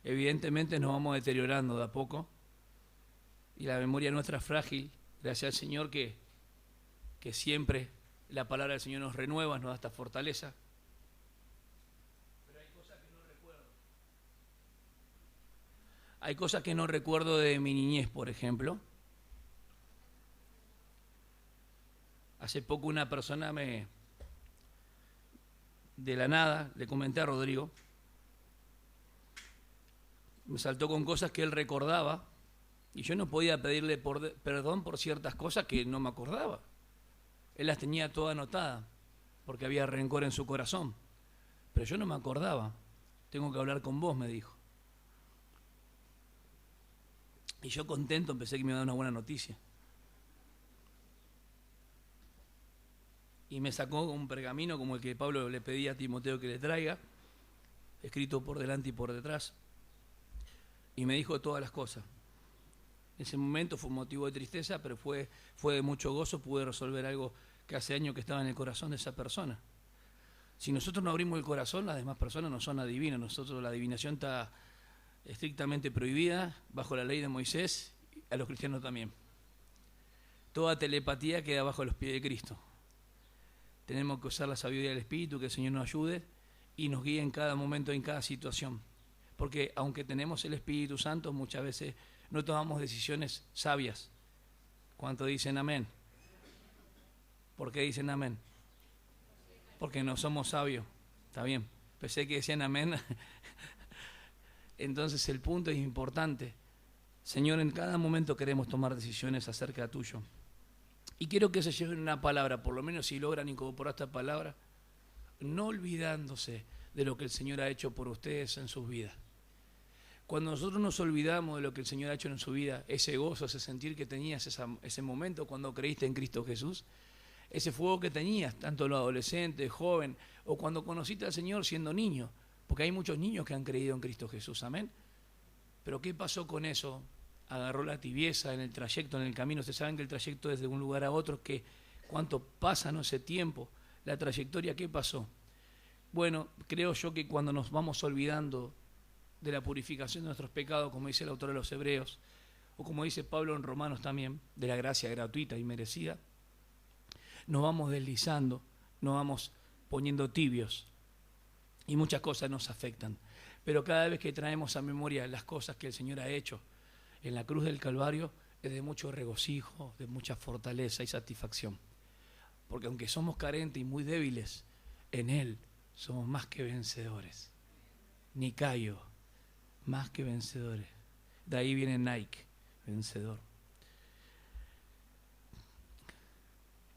evidentemente nos vamos deteriorando de a poco y la memoria nuestra es frágil, gracias al Señor que siempre la palabra del Señor nos renueva, nos da esta fortaleza. Pero hay cosas que no recuerdo. Hay cosas que no recuerdo de mi niñez, por ejemplo. Hace poco una persona de la nada, le comenté a Rodrigo, me saltó con cosas que él recordaba y yo no podía pedirle perdón por ciertas cosas que no me acordaba. Él las tenía todas anotadas porque había rencor en su corazón, pero yo no me acordaba. Tengo que hablar con vos, me dijo. Y yo contento pensé que me iba a dar una buena noticia. Y me sacó un pergamino como el que Pablo le pedía a Timoteo que le traiga, escrito por delante y por detrás, y me dijo todas las cosas. En ese momento fue un motivo de tristeza, pero fue de mucho gozo, pude resolver algo que hace años que estaba en el corazón de esa persona. Si nosotros no abrimos el corazón, las demás personas no son adivinas. Nosotros la adivinación está estrictamente prohibida bajo la ley de Moisés, a los cristianos también. Toda telepatía queda bajo los pies de Cristo. Tenemos que usar la sabiduría del Espíritu, que el Señor nos ayude y nos guíe en cada momento, en cada situación. Porque aunque tenemos el Espíritu Santo, muchas veces no tomamos decisiones sabias. ¿Cuántos dicen amén? ¿Por qué dicen amén? Porque no somos sabios. Está bien. Pensé que decían amén. Entonces el punto es importante. Señor, en cada momento queremos tomar decisiones acerca tuyo. Y quiero que se lleven una palabra, por lo menos si logran incorporar esta palabra, no olvidándose de lo que el Señor ha hecho por ustedes en sus vidas. Cuando nosotros nos olvidamos de lo que el Señor ha hecho en su vida, ese gozo, ese sentir que tenías ese momento cuando creíste en Cristo Jesús, ese fuego que tenías, tanto los adolescentes, joven, o cuando conociste al Señor siendo niño, porque hay muchos niños que han creído en Cristo Jesús, amén. Pero ¿qué pasó con eso? Agarró la tibieza en el trayecto, en el camino. Ustedes saben que el trayecto es de un lugar a otro, que cuánto pasa, ¿no? Ese tiempo, la trayectoria, ¿qué pasó? Bueno, creo yo que cuando nos vamos olvidando de la purificación de nuestros pecados, como dice el autor de los Hebreos, o como dice Pablo en Romanos también, de la gracia gratuita y merecida, nos vamos deslizando, nos vamos poniendo tibios y muchas cosas nos afectan. Pero cada vez que traemos a memoria las cosas que el Señor ha hecho en la cruz del Calvario, es de mucho regocijo, de mucha fortaleza y satisfacción. Porque aunque somos carentes y muy débiles, en Él somos más que vencedores. Nicaio, más que vencedores. De ahí viene Nike, vencedor.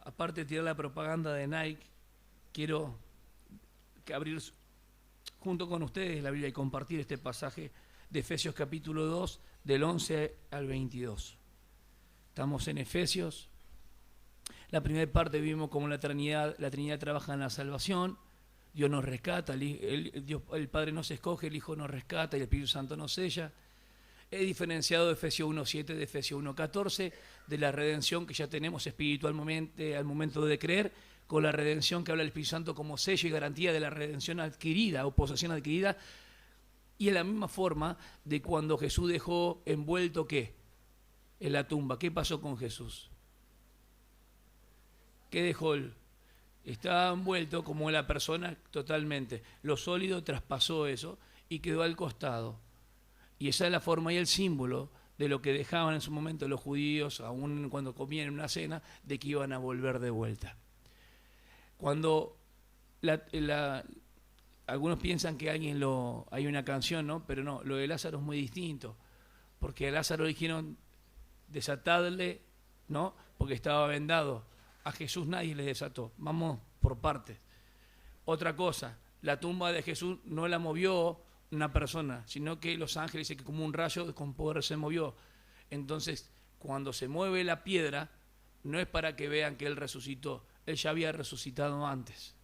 Aparte de tirar la propaganda de Nike, quiero abrir junto con ustedes la Biblia y compartir este pasaje de Efesios capítulo 2, del 11 al 22. Estamos en Efesios. La primera parte vimos cómo la Trinidad trabaja en la salvación. Dios nos rescata, el Padre nos escoge, el Hijo nos rescata y el Espíritu Santo nos sella. He diferenciado de Efesios 1.7 de Efesios 1.14 de la redención que ya tenemos espiritualmente al momento de creer, con la redención que habla el Espíritu Santo como sello y garantía de la redención adquirida o posesión adquirida. Y en la misma forma de cuando Jesús dejó envuelto, ¿qué? En la tumba. ¿Qué pasó con Jesús? ¿Qué dejó él? Estaba envuelto como la persona totalmente. Lo sólido traspasó eso y quedó al costado. Y esa es la forma y el símbolo de lo que dejaban en su momento los judíos, aún cuando comían en una cena, de que iban a volver de vuelta. Cuando algunos piensan que hay una canción, ¿no? Pero no, lo de Lázaro es muy distinto, porque a Lázaro dijeron desatadle, ¿no? Porque estaba vendado. A Jesús nadie le desató. Vamos por partes. Otra cosa, la tumba de Jesús no la movió una persona, sino que los ángeles dicen que como un rayo con poder se movió. Entonces, cuando se mueve la piedra, no es para que vean que Él resucitó. Él ya había resucitado antes.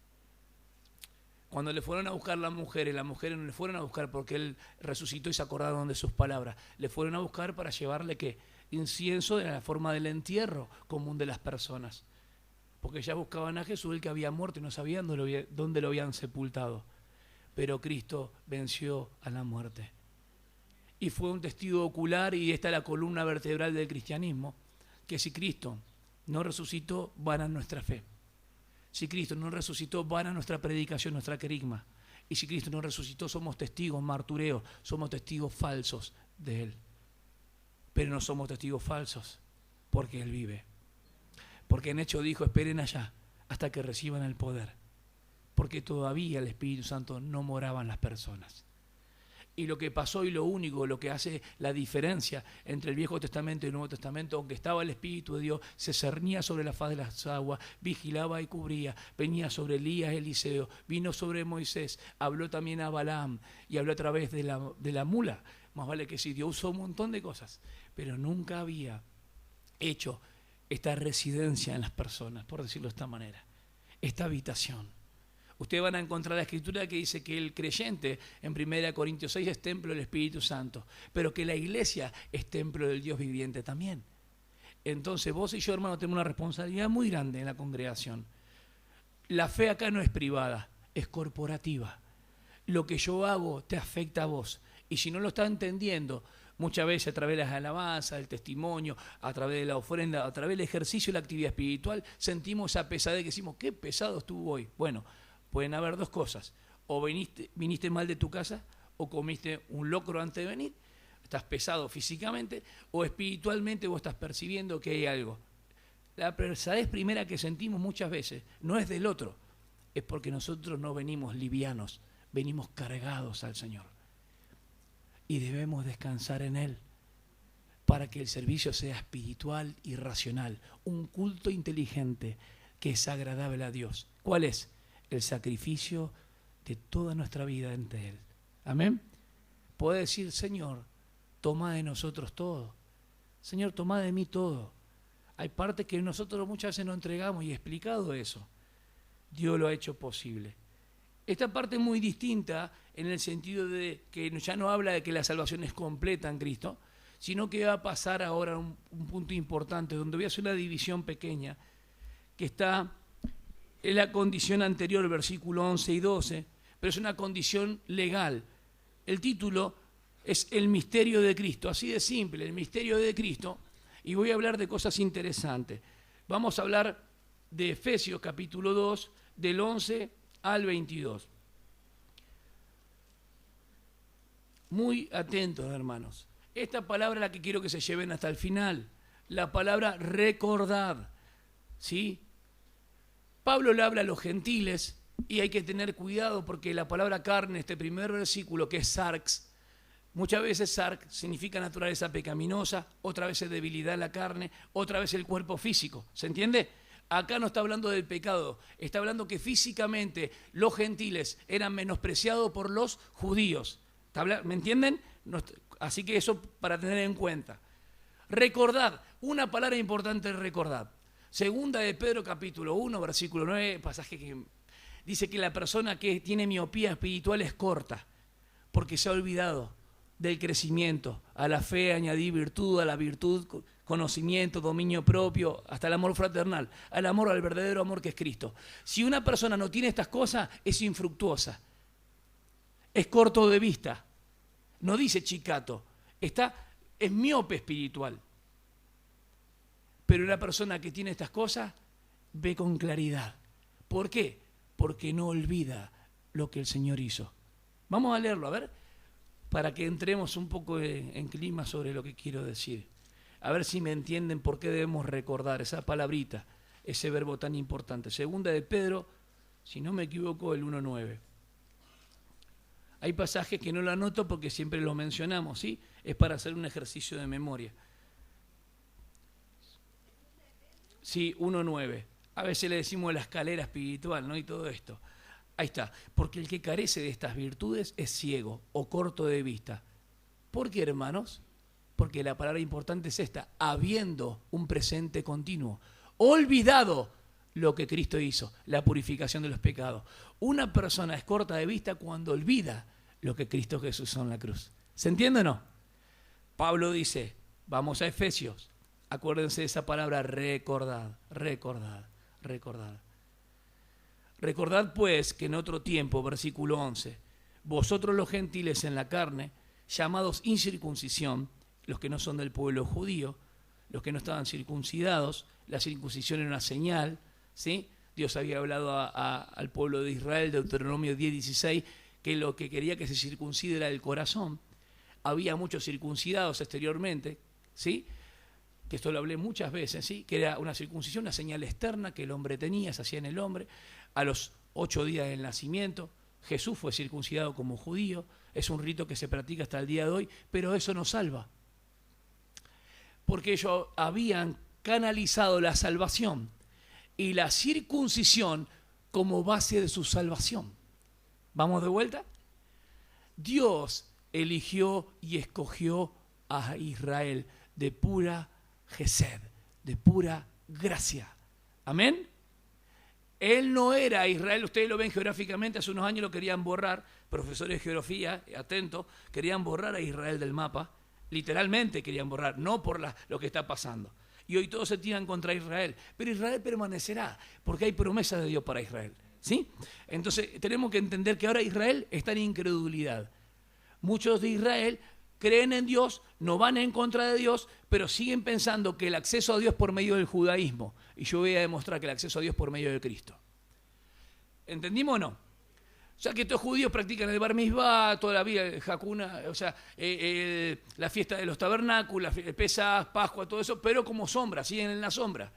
Cuando le fueron a buscar las mujeres no le fueron a buscar porque Él resucitó y se acordaron de sus palabras. Le fueron a buscar para llevarle, ¿qué? Incienso de la forma del entierro común de las personas. Porque ya buscaban a Jesús, el que había muerto, y no sabían dónde lo habían sepultado. Pero Cristo venció a la muerte. y fue un testigo ocular, y esta es la columna vertebral del cristianismo, que si Cristo no resucitó, vana nuestra fe. Si Cristo no resucitó, vana nuestra predicación, nuestra querigma. Y si Cristo no resucitó, somos testigos martureos, somos testigos falsos de Él. Pero no somos testigos falsos porque Él vive. Porque en hecho dijo, esperen allá hasta que reciban el poder. Porque todavía el Espíritu Santo no moraba en las personas. Y lo que pasó y lo único, lo que hace la diferencia entre el Viejo Testamento y el Nuevo Testamento, aunque estaba el Espíritu de Dios, se cernía sobre la faz de las aguas, vigilaba y cubría, venía sobre Elías, Eliseo, vino sobre Moisés, habló también a Balaam y habló a través de la mula. Más vale que sí, Dios usó un montón de cosas, pero nunca había hecho esta residencia en las personas, por decirlo de esta manera, esta habitación. Ustedes van a encontrar la escritura que dice que el creyente en 1 Corintios 6 es templo del Espíritu Santo, pero que la iglesia es templo del Dios viviente también. Entonces vos y yo, hermano, tenemos una responsabilidad muy grande en la congregación. La fe acá no es privada, es corporativa. Lo que yo hago te afecta a vos. Y si no lo estás entendiendo, muchas veces a través de las alabanzas, del testimonio, a través de la ofrenda, a través del ejercicio y la actividad espiritual, sentimos esa pesadez que decimos, qué pesado estuvo hoy. Bueno, pueden haber dos cosas, o viniste mal de tu casa, o comiste un locro antes de venir, estás pesado físicamente, o espiritualmente vos estás percibiendo que hay algo. La pesadez primera que sentimos muchas veces no es del otro, es porque nosotros no venimos livianos, venimos cargados al Señor. Y debemos descansar en Él, para que el servicio sea espiritual y racional, un culto inteligente que es agradable a Dios. ¿Cuál es? El sacrificio de toda nuestra vida ante Él. Amén. Puede decir, Señor, toma de nosotros todo. Señor, toma de mí todo. Hay partes que nosotros muchas veces no entregamos y he explicado eso. Dios lo ha hecho posible. Esta parte es muy distinta en el sentido de que ya no habla de que la salvación es completa en Cristo, sino que va a pasar ahora un punto importante, donde voy a hacer una división pequeña, que está en la condición anterior, versículo 11 y 12, pero es una condición legal. El título es el misterio de Cristo, así de simple, el misterio de Cristo, y voy a hablar de cosas interesantes. Vamos a hablar de Efesios capítulo 2, del 11 al 22. Muy atentos, hermanos. Esta palabra es la que quiero que se lleven hasta el final, la palabra recordad, ¿sí? Pablo le habla a los gentiles y hay que tener cuidado porque la palabra carne, este primer versículo que es sarx, muchas veces sarx significa naturaleza pecaminosa, otra vez es debilidad en la carne, otra vez el cuerpo físico, ¿se entiende? Acá no está hablando del pecado, está hablando que físicamente los gentiles eran menospreciados por los judíos, ¿me entienden? Así que eso para tener en cuenta. Recordad, una palabra importante es recordad. Segunda de Pedro capítulo 1, versículo 9, pasaje que dice que la persona que tiene miopía espiritual es corta, porque se ha olvidado del crecimiento. A la fe añadí virtud, a la virtud conocimiento, dominio propio, hasta el amor fraternal, al amor, al verdadero amor que es Cristo. Si una persona no tiene estas cosas, es infructuosa, es corto de vista, no dice chicato, es miope espiritual. Pero una persona que tiene estas cosas ve con claridad. ¿Por qué? Porque no olvida lo que el Señor hizo. Vamos a leerlo, a ver, para que entremos un poco en clima sobre lo que quiero decir. A ver si me entienden por qué debemos recordar esa palabrita, ese verbo tan importante. Segunda de Pedro, si no me equivoco, el 1.9. Hay pasajes que no lo anoto porque siempre lo mencionamos, ¿sí? Es para hacer un ejercicio de memoria. Sí, 1.9. A veces le decimos la escalera espiritual, ¿no? Y todo esto. Ahí está. Porque el que carece de estas virtudes es ciego o corto de vista. ¿Por qué, hermanos? Porque la palabra importante es esta. Habiendo un presente continuo. Olvidado lo que Cristo hizo. La purificación de los pecados. Una persona es corta de vista cuando olvida lo que Cristo Jesús hizo en la cruz. ¿Se entiende o no? Pablo dice, vamos a Efesios. Acuérdense de esa palabra recordad, recordad, recordad. Recordad pues que en otro tiempo, versículo 11, vosotros los gentiles en la carne, llamados incircuncisión, los que no son del pueblo judío, los que no estaban circuncidados. La circuncisión era una señal, ¿sí? Dios había hablado al pueblo de Israel, Deuteronomio 10:16, que lo que quería que se circuncide era el corazón. Había muchos circuncidados exteriormente, ¿sí? Que esto lo hablé muchas veces, ¿sí? Que era una circuncisión, una señal externa que el hombre tenía, se hacía en el hombre. A los 8 días del nacimiento, Jesús fue circuncidado como judío. Es un rito que se practica hasta el día de hoy, pero eso no salva. Porque ellos habían canalizado la salvación y la circuncisión como base de su salvación. ¿Vamos de vuelta? Dios eligió y escogió a Israel de pura gesed, de pura gracia. ¿Amén? Él no era Israel, ustedes lo ven geográficamente, hace unos años lo querían borrar, profesores de geografía, atentos, querían borrar a Israel del mapa, literalmente querían borrar, no por lo que está pasando. Y hoy todos se tiran contra Israel, pero Israel permanecerá, porque hay promesas de Dios para Israel, ¿sí? Entonces tenemos que entender que ahora Israel está en incredulidad. Muchos de Israel creen en Dios, no van en contra de Dios, pero siguen pensando que el acceso a Dios por medio del judaísmo, y yo voy a demostrar que el acceso a Dios por medio de Cristo. ¿Entendimos o no? O sea que estos judíos practican el bar mitzvah, toda la vida, el Hakuna, o sea, la fiesta de los tabernáculos, Pesaj, Pascua, todo eso, pero como sombra, siguen en la sombra.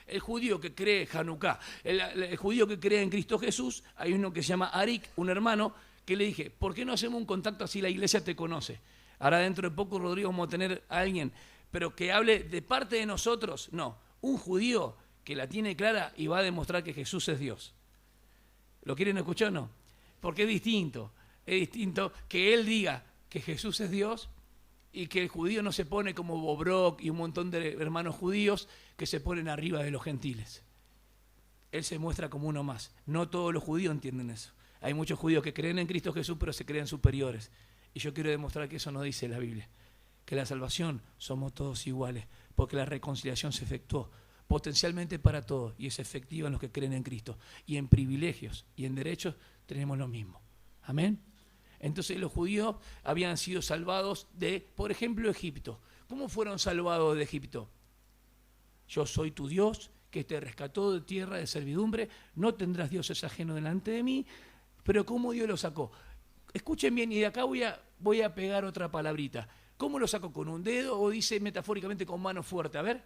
El judío que cree Hanukkah, el judío que cree en Cristo Jesús, hay uno que se llama Arik, un hermano, que le dije, ¿por qué no hacemos un contacto así la iglesia te conoce? Ahora dentro de poco, Rodrigo, vamos a tener a alguien, pero que hable de parte de nosotros. No, un judío que la tiene clara y va a demostrar que Jesús es Dios. ¿Lo quieren escuchar o no? Porque es distinto que él diga que Jesús es Dios y que el judío no se pone como Bobrok y un montón de hermanos judíos que se ponen arriba de los gentiles. Él se muestra como uno más. No todos los judíos entienden eso. Hay muchos judíos que creen en Cristo Jesús pero se creen superiores. Y yo quiero demostrar que eso no dice la Biblia. Que la salvación somos todos iguales porque la reconciliación se efectuó potencialmente para todos y es efectiva en los que creen en Cristo. Y en privilegios y en derechos tenemos lo mismo. Amén. Entonces los judíos habían sido salvados de, por ejemplo, Egipto. ¿Cómo fueron salvados de Egipto? Yo soy tu Dios que te rescató de tierra de servidumbre, no tendrás dioses ajenos delante de mí, pero ¿cómo Dios lo sacó? Escuchen bien, y de acá voy a pegar otra palabrita. ¿Cómo lo sacó? ¿Con un dedo o dice metafóricamente con mano fuerte? A ver.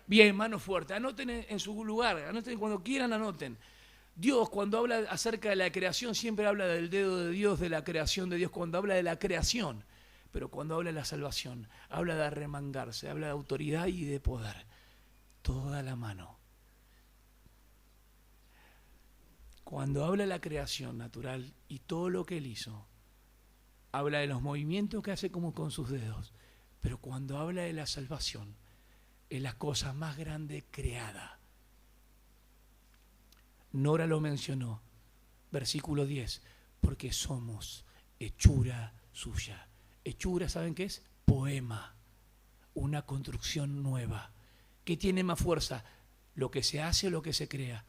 Bien, mano fuerte. Anoten en su lugar, anoten cuando quieran, anoten. Dios, cuando habla acerca de la creación, siempre habla del dedo de Dios, de la creación de Dios, cuando habla de la creación. Pero cuando habla de la salvación, habla de arremangarse, habla de autoridad y de poder. Toda la mano. Cuando habla de la creación natural y todo lo que Él hizo, habla de los movimientos que hace como con sus dedos. Pero cuando habla de la salvación, es la cosa más grande creada. Nora lo mencionó, versículo 10, porque somos hechura suya. Hechura, ¿saben qué es? Poema, una construcción nueva. ¿Qué tiene más fuerza? ¿Lo que se hace o lo que se crea?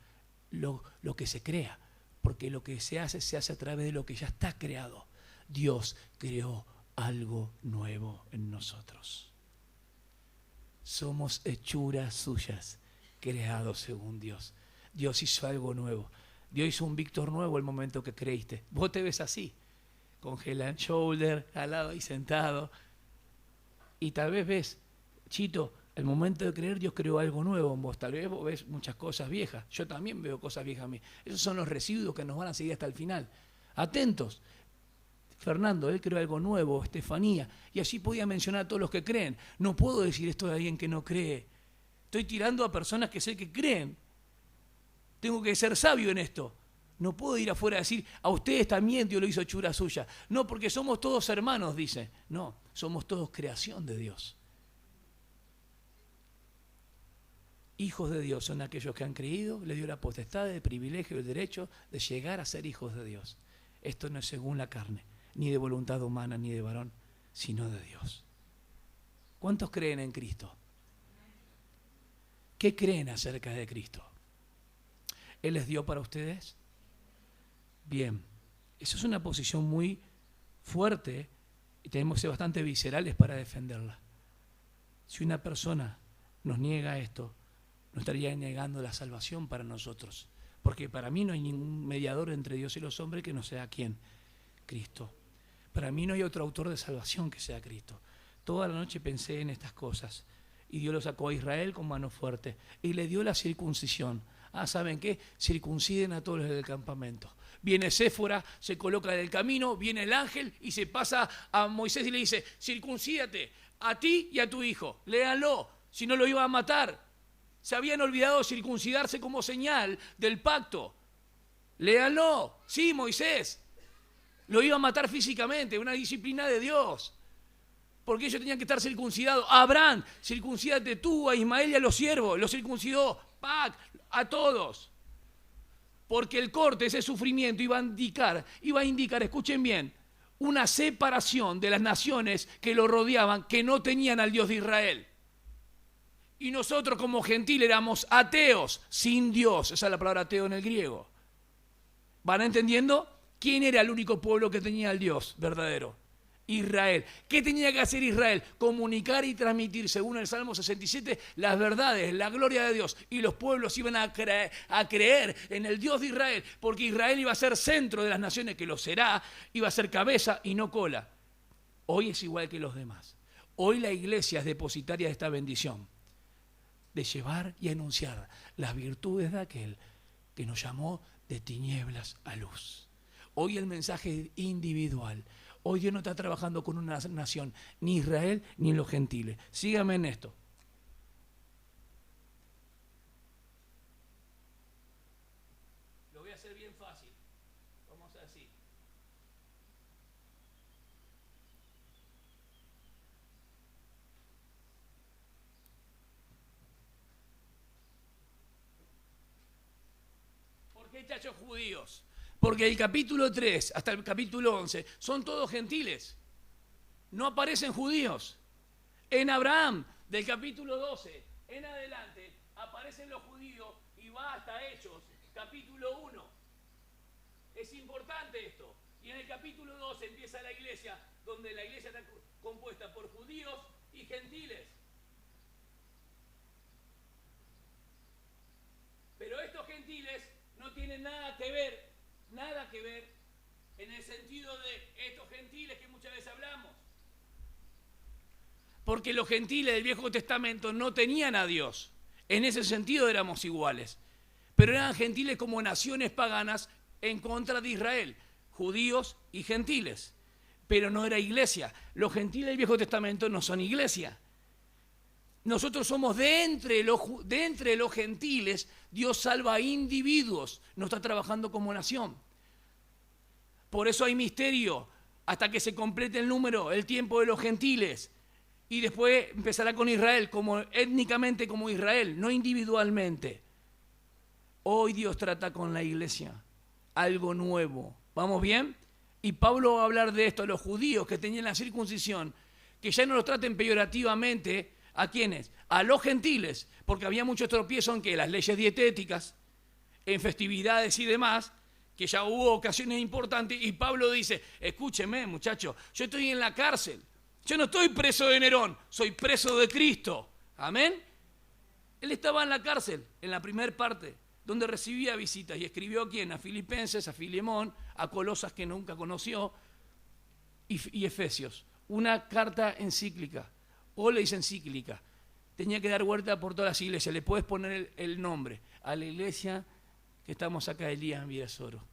Lo que se crea, porque lo que se hace a través de lo que ya está creado. Dios creó algo nuevo en nosotros. Somos hechuras suyas, creados según Dios. Dios hizo algo nuevo. Dios hizo un Víctor nuevo el momento que creíste. Vos te ves así, con Head and Shoulder, al lado ahí sentado. Y tal vez ves, Chito, el momento de creer Dios creó algo nuevo en vos. Tal vez vos ves muchas cosas viejas. Yo también veo cosas viejas a mí. Esos son los residuos que nos van a seguir hasta el final. Atentos. Fernando, él creó algo nuevo, Estefanía. Y así podía mencionar a todos los que creen. No puedo decir esto de alguien que no cree. Estoy tirando a personas que sé que creen. Tengo que ser sabio en esto. No puedo ir afuera a decir, a ustedes también Dios lo hizo hechura suya. No, porque somos todos hermanos, dice. No, somos todos creación de Dios. Hijos de Dios son aquellos que han creído, le dio la potestad, el privilegio, el derecho de llegar a ser hijos de Dios. Esto no es según la carne, ni de voluntad humana, ni de varón, sino de Dios. ¿Cuántos creen en Cristo? ¿Qué creen acerca de Cristo? ¿Él les dio para ustedes? Bien, eso es una posición muy fuerte Y tenemos que ser bastante viscerales para defenderla. Si una persona nos niega esto, nos estaría negando la salvación para nosotros. Porque para mí no hay ningún mediador entre Dios y los hombres que no sea ¿quién? Cristo. Para mí no hay otro autor de salvación que sea Cristo. Toda la noche pensé en estas cosas. Y Dios lo sacó a Israel con mano fuerte. Y le dio la circuncisión. ¿Saben qué? Circunciden a todos los del campamento. Viene Séfora, se coloca en el camino, viene el ángel y se pasa a Moisés y le dice, circuncídate a ti y a tu hijo. Léanlo, si no lo iba a matar. Se habían olvidado de circuncidarse como señal del pacto. Léanlo. Sí, Moisés. Lo iba a matar físicamente, una disciplina de Dios. Porque ellos tenían que estar circuncidados. Abraham, circuncídate tú, a Ismael y a los siervos. Los circuncidó, a todos. Porque el corte, ese sufrimiento, iba a indicar, escuchen bien, una separación de las naciones que lo rodeaban, que no tenían al Dios de Israel. Y nosotros como gentiles éramos ateos, sin Dios. Esa es la palabra ateo en el griego. ¿Van entendiendo? ¿Quién era el único pueblo que tenía al Dios verdadero? Israel. ¿Qué tenía que hacer Israel? Comunicar y transmitir, según el Salmo 67, las verdades, la gloria de Dios. Y los pueblos iban a creer en el Dios de Israel, porque Israel iba a ser centro de las naciones, que lo será, iba a ser cabeza y no cola. Hoy es igual que los demás. Hoy la iglesia es depositaria de esta bendición, de llevar y anunciar las virtudes de aquel que nos llamó de tinieblas a luz. Hoy el mensaje es individual. Hoy Dios no está trabajando con una nación, ni Israel ni los gentiles. Síganme en esto. Lo voy a hacer bien fácil. Vamos así. ¿Por qué chachos judíos? Porque el capítulo 3 hasta el capítulo 11 son todos gentiles. No aparecen judíos. En Abraham, del capítulo 12 en adelante, aparecen los judíos y va hasta Hechos, capítulo 1. Es importante esto. Y en el capítulo 12 empieza la iglesia, donde la iglesia está compuesta por judíos y gentiles. Pero estos gentiles no tienen nada que ver en el sentido de estos gentiles que muchas veces hablamos. Porque los gentiles del Viejo Testamento no tenían a Dios. En ese sentido éramos iguales. Pero eran gentiles como naciones paganas en contra de Israel. Judíos y gentiles. Pero no era iglesia. Los gentiles del Viejo Testamento no son iglesia. Nosotros somos de entre los gentiles. Dios salva a individuos. No está trabajando como nación. Por eso hay misterio hasta que se complete el número, el tiempo de los gentiles. Y después empezará con Israel, como étnicamente como Israel, no individualmente. Hoy Dios trata con la iglesia algo nuevo. ¿Vamos bien? Y Pablo va a hablar de esto a los judíos que tenían la circuncisión, que ya no los traten peyorativamente. ¿A quiénes? A los gentiles, porque había muchos tropiezos en que las leyes dietéticas, en festividades y demás, que ya hubo ocasiones importantes, y Pablo dice, escúcheme muchachos, yo estoy en la cárcel, yo no estoy preso de Nerón, soy preso de Cristo. Amén. Él estaba en la cárcel, en la primera parte, donde recibía visitas, y escribió ¿a quién? A Filipenses, a Filemón, a Colosas que nunca conoció, y Efesios, una carta encíclica. O le dice encíclica. Tenía que dar vuelta por todas las iglesias. Le puedes poner el nombre a la iglesia que estamos acá, Elías en Virasoro.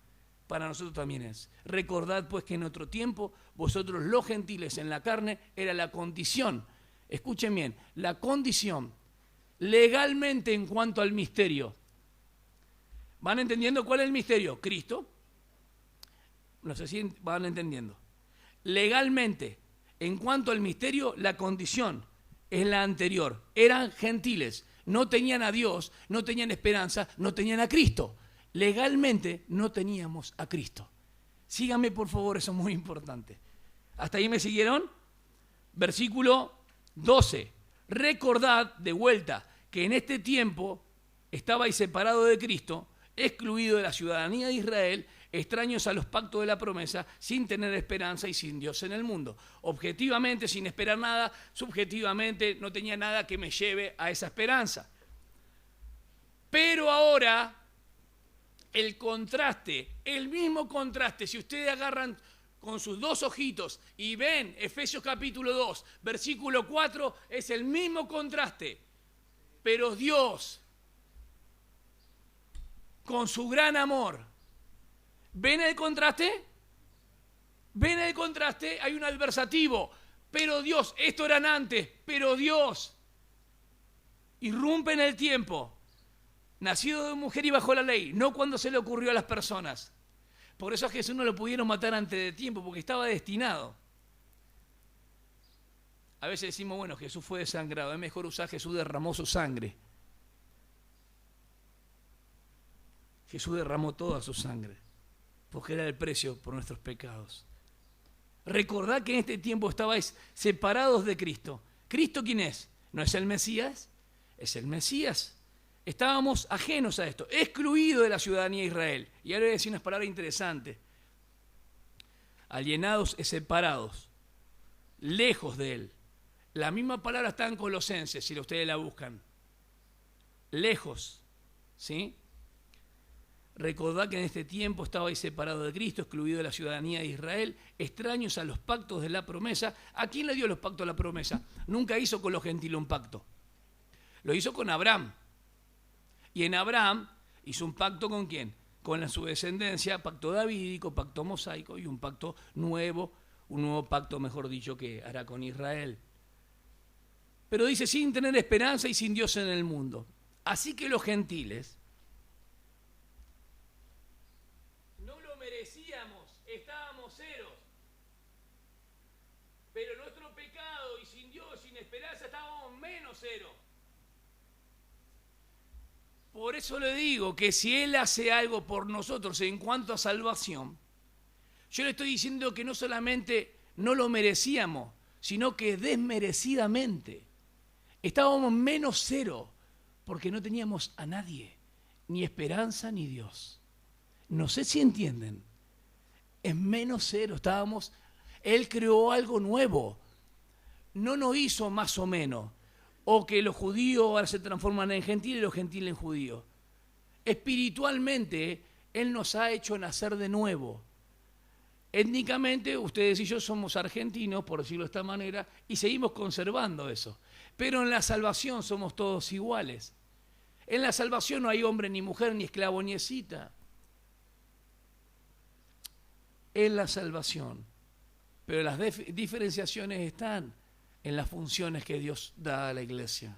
Para nosotros también es. Recordad pues que en otro tiempo vosotros los gentiles en la carne era la condición. Escuchen bien, la condición legalmente en cuanto al misterio. ¿Van entendiendo cuál es el misterio? Cristo. No sé si van entendiendo. Legalmente, en cuanto al misterio, la condición es la anterior. Eran gentiles, no tenían a Dios, no tenían esperanza, no tenían a Cristo. Legalmente no teníamos a Cristo. Síganme por favor, eso es muy importante. ¿Hasta ahí me siguieron? Versículo 12. Recordad de vuelta que en este tiempo estabais separados de Cristo, excluido de la ciudadanía de Israel, extraños a los pactos de la promesa, sin tener esperanza y sin Dios en el mundo. Objetivamente, sin esperar nada, subjetivamente no tenía nada que me lleve a esa esperanza. Pero ahora, el contraste, el mismo contraste, si ustedes agarran con sus dos ojitos y ven Efesios capítulo 2, versículo 4, es el mismo contraste. Pero Dios, con su gran amor, ¿ven el contraste? ¿Ven el contraste? Hay un adversativo. Pero Dios, esto eran antes, pero Dios irrumpe en el tiempo. Nacido de mujer y bajo la ley, no cuando se le ocurrió a las personas. Por eso a Jesús no lo pudieron matar antes de tiempo, porque estaba destinado. A veces decimos, bueno, Jesús fue desangrado, es mejor usar Jesús derramó su sangre. Jesús derramó toda su sangre, porque era el precio por nuestros pecados. Recordad que en este tiempo estabais separados de Cristo. ¿Cristo quién es? ¿No es el Mesías? Es el Mesías. Estábamos ajenos a esto, excluidos de la ciudadanía de Israel. Y ahora voy a decir unas palabras interesantes. Alienados y separados, lejos de Él. La misma palabra está en Colosenses, si ustedes la buscan. Lejos, ¿sí? Recordad que en este tiempo estabais separados de Cristo, excluidos de la ciudadanía de Israel, extraños a los pactos de la promesa. ¿A quién le dio los pactos de la promesa? Nunca hizo con los gentiles un pacto. Lo hizo con Abraham. Y en Abraham hizo un pacto ¿con quién? Con su descendencia, pacto davídico, pacto mosaico y un pacto nuevo, un nuevo pacto, mejor dicho, que hará con Israel. Pero dice, sin tener esperanza y sin Dios en el mundo. Así que los gentiles no lo merecíamos, estábamos ceros. Pero nuestro pecado y sin Dios, sin esperanza, estábamos menos cero. Por eso le digo que si Él hace algo por nosotros en cuanto a salvación, yo le estoy diciendo que no solamente no lo merecíamos, sino que desmerecidamente estábamos menos cero, porque no teníamos a nadie, ni esperanza ni Dios. No sé si entienden. Es menos cero, estábamos. Él creó algo nuevo. No nos hizo más o menos. O que los judíos ahora se transforman en gentiles y los gentiles en judíos. Espiritualmente, Él nos ha hecho nacer de nuevo. Étnicamente, ustedes y yo somos argentinos, por decirlo de esta manera, y seguimos conservando eso. Pero en la salvación somos todos iguales. En la salvación no hay hombre ni mujer, ni esclavo ni escita. En la salvación. Pero las diferenciaciones están en las funciones que Dios da a la iglesia.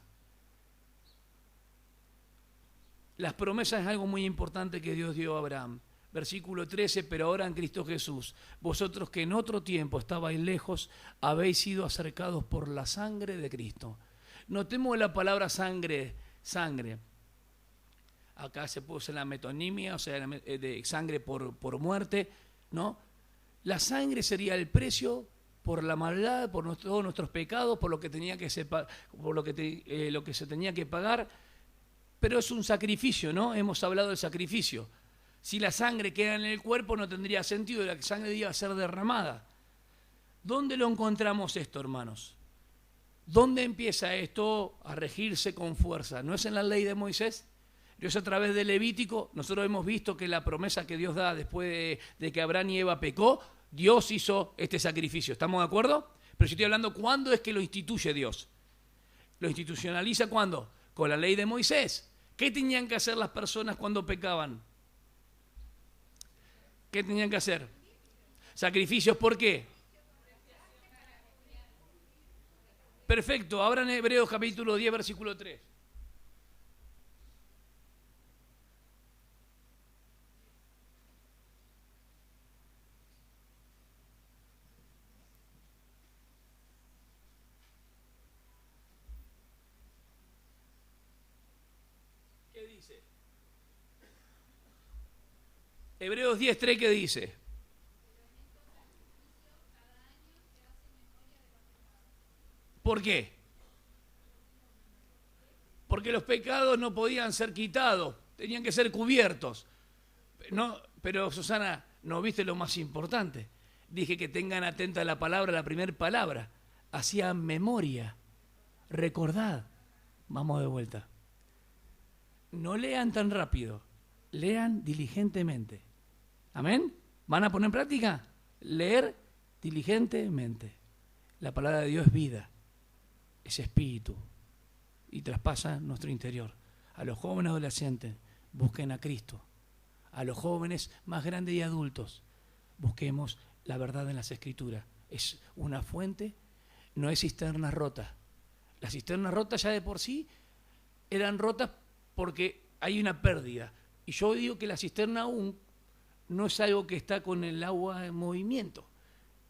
Las promesas es algo muy importante que Dios dio a Abraham. Versículo 13, pero ahora en Cristo Jesús, vosotros que en otro tiempo estabais lejos, habéis sido acercados por la sangre de Cristo. Notemos la palabra sangre, sangre. Acá se puso la metonimia, o sea, de sangre por muerte, ¿no? La sangre sería el precio por la maldad, por todos nuestros pecados, por lo que tenía que por lo que se tenía que pagar, pero es un sacrificio, ¿no? Hemos hablado del sacrificio. Si la sangre queda en el cuerpo no tendría sentido, la sangre iba a ser derramada. ¿Dónde lo encontramos esto, hermanos? ¿Dónde empieza esto a regirse con fuerza? ¿No es en la ley de Moisés? Dios a través de Levítico, nosotros hemos visto que la promesa que Dios da después de que Abraham y Eva pecó, Dios hizo este sacrificio. ¿Estamos de acuerdo? Pero yo estoy hablando, ¿cuándo es que lo instituye Dios? ¿Lo institucionaliza cuándo? Con la ley de Moisés. ¿Qué tenían que hacer las personas cuando pecaban? ¿Qué tenían que hacer? Sacrificios, ¿por qué? Perfecto, ahora en Hebreos capítulo 10, versículo 3. ¿Qué dice? Hebreos 10, 3, ¿qué dice? ¿Por qué? Porque los pecados no podían ser quitados, tenían que ser cubiertos. No, Pero Susana, ¿no viste lo más importante? Dije que tengan atenta la palabra, la primera palabra. Hacían memoria. Recordad. Vamos de vuelta. No lean tan rápido. Lean diligentemente. ¿Amén? ¿Van a poner en práctica? Leer diligentemente. La palabra de Dios es vida. Es espíritu. Y traspasa nuestro interior. A los jóvenes adolescentes, busquen a Cristo. A los jóvenes más grandes y adultos, busquemos la verdad en las Escrituras. Es una fuente, no es cisterna rota. Las cisternas rotas ya de por sí eran rotas porque hay una pérdida. Y yo digo que la cisterna aún no es algo que está con el agua en movimiento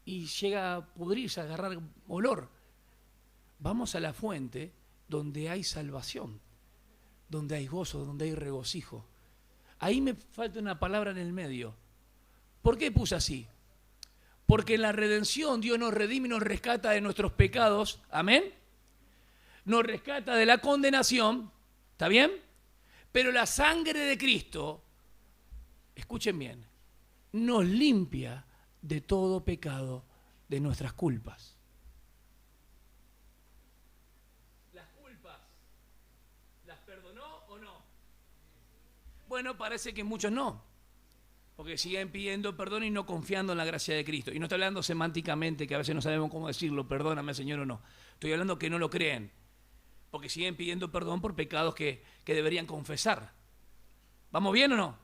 y llega a pudrirse, a agarrar olor. Vamos a la fuente donde hay salvación, donde hay gozo, donde hay regocijo. Ahí me falta una palabra en el medio. ¿Por qué puse así? Porque en la redención Dios nos redime y nos rescata de nuestros pecados. ¿Amén? Nos rescata de la condenación. ¿Está bien? Pero la sangre de Cristo, escuchen bien, nos limpia de todo pecado, de nuestras culpas. ¿Las culpas las perdonó o no? Bueno, parece que muchos no, porque siguen pidiendo perdón y no confiando en la gracia de Cristo. Y no estoy hablando semánticamente, que a veces no sabemos cómo decirlo, perdóname Señor o no. Estoy hablando que no lo creen, porque siguen pidiendo perdón por pecados que deberían confesar. ¿Vamos bien o no?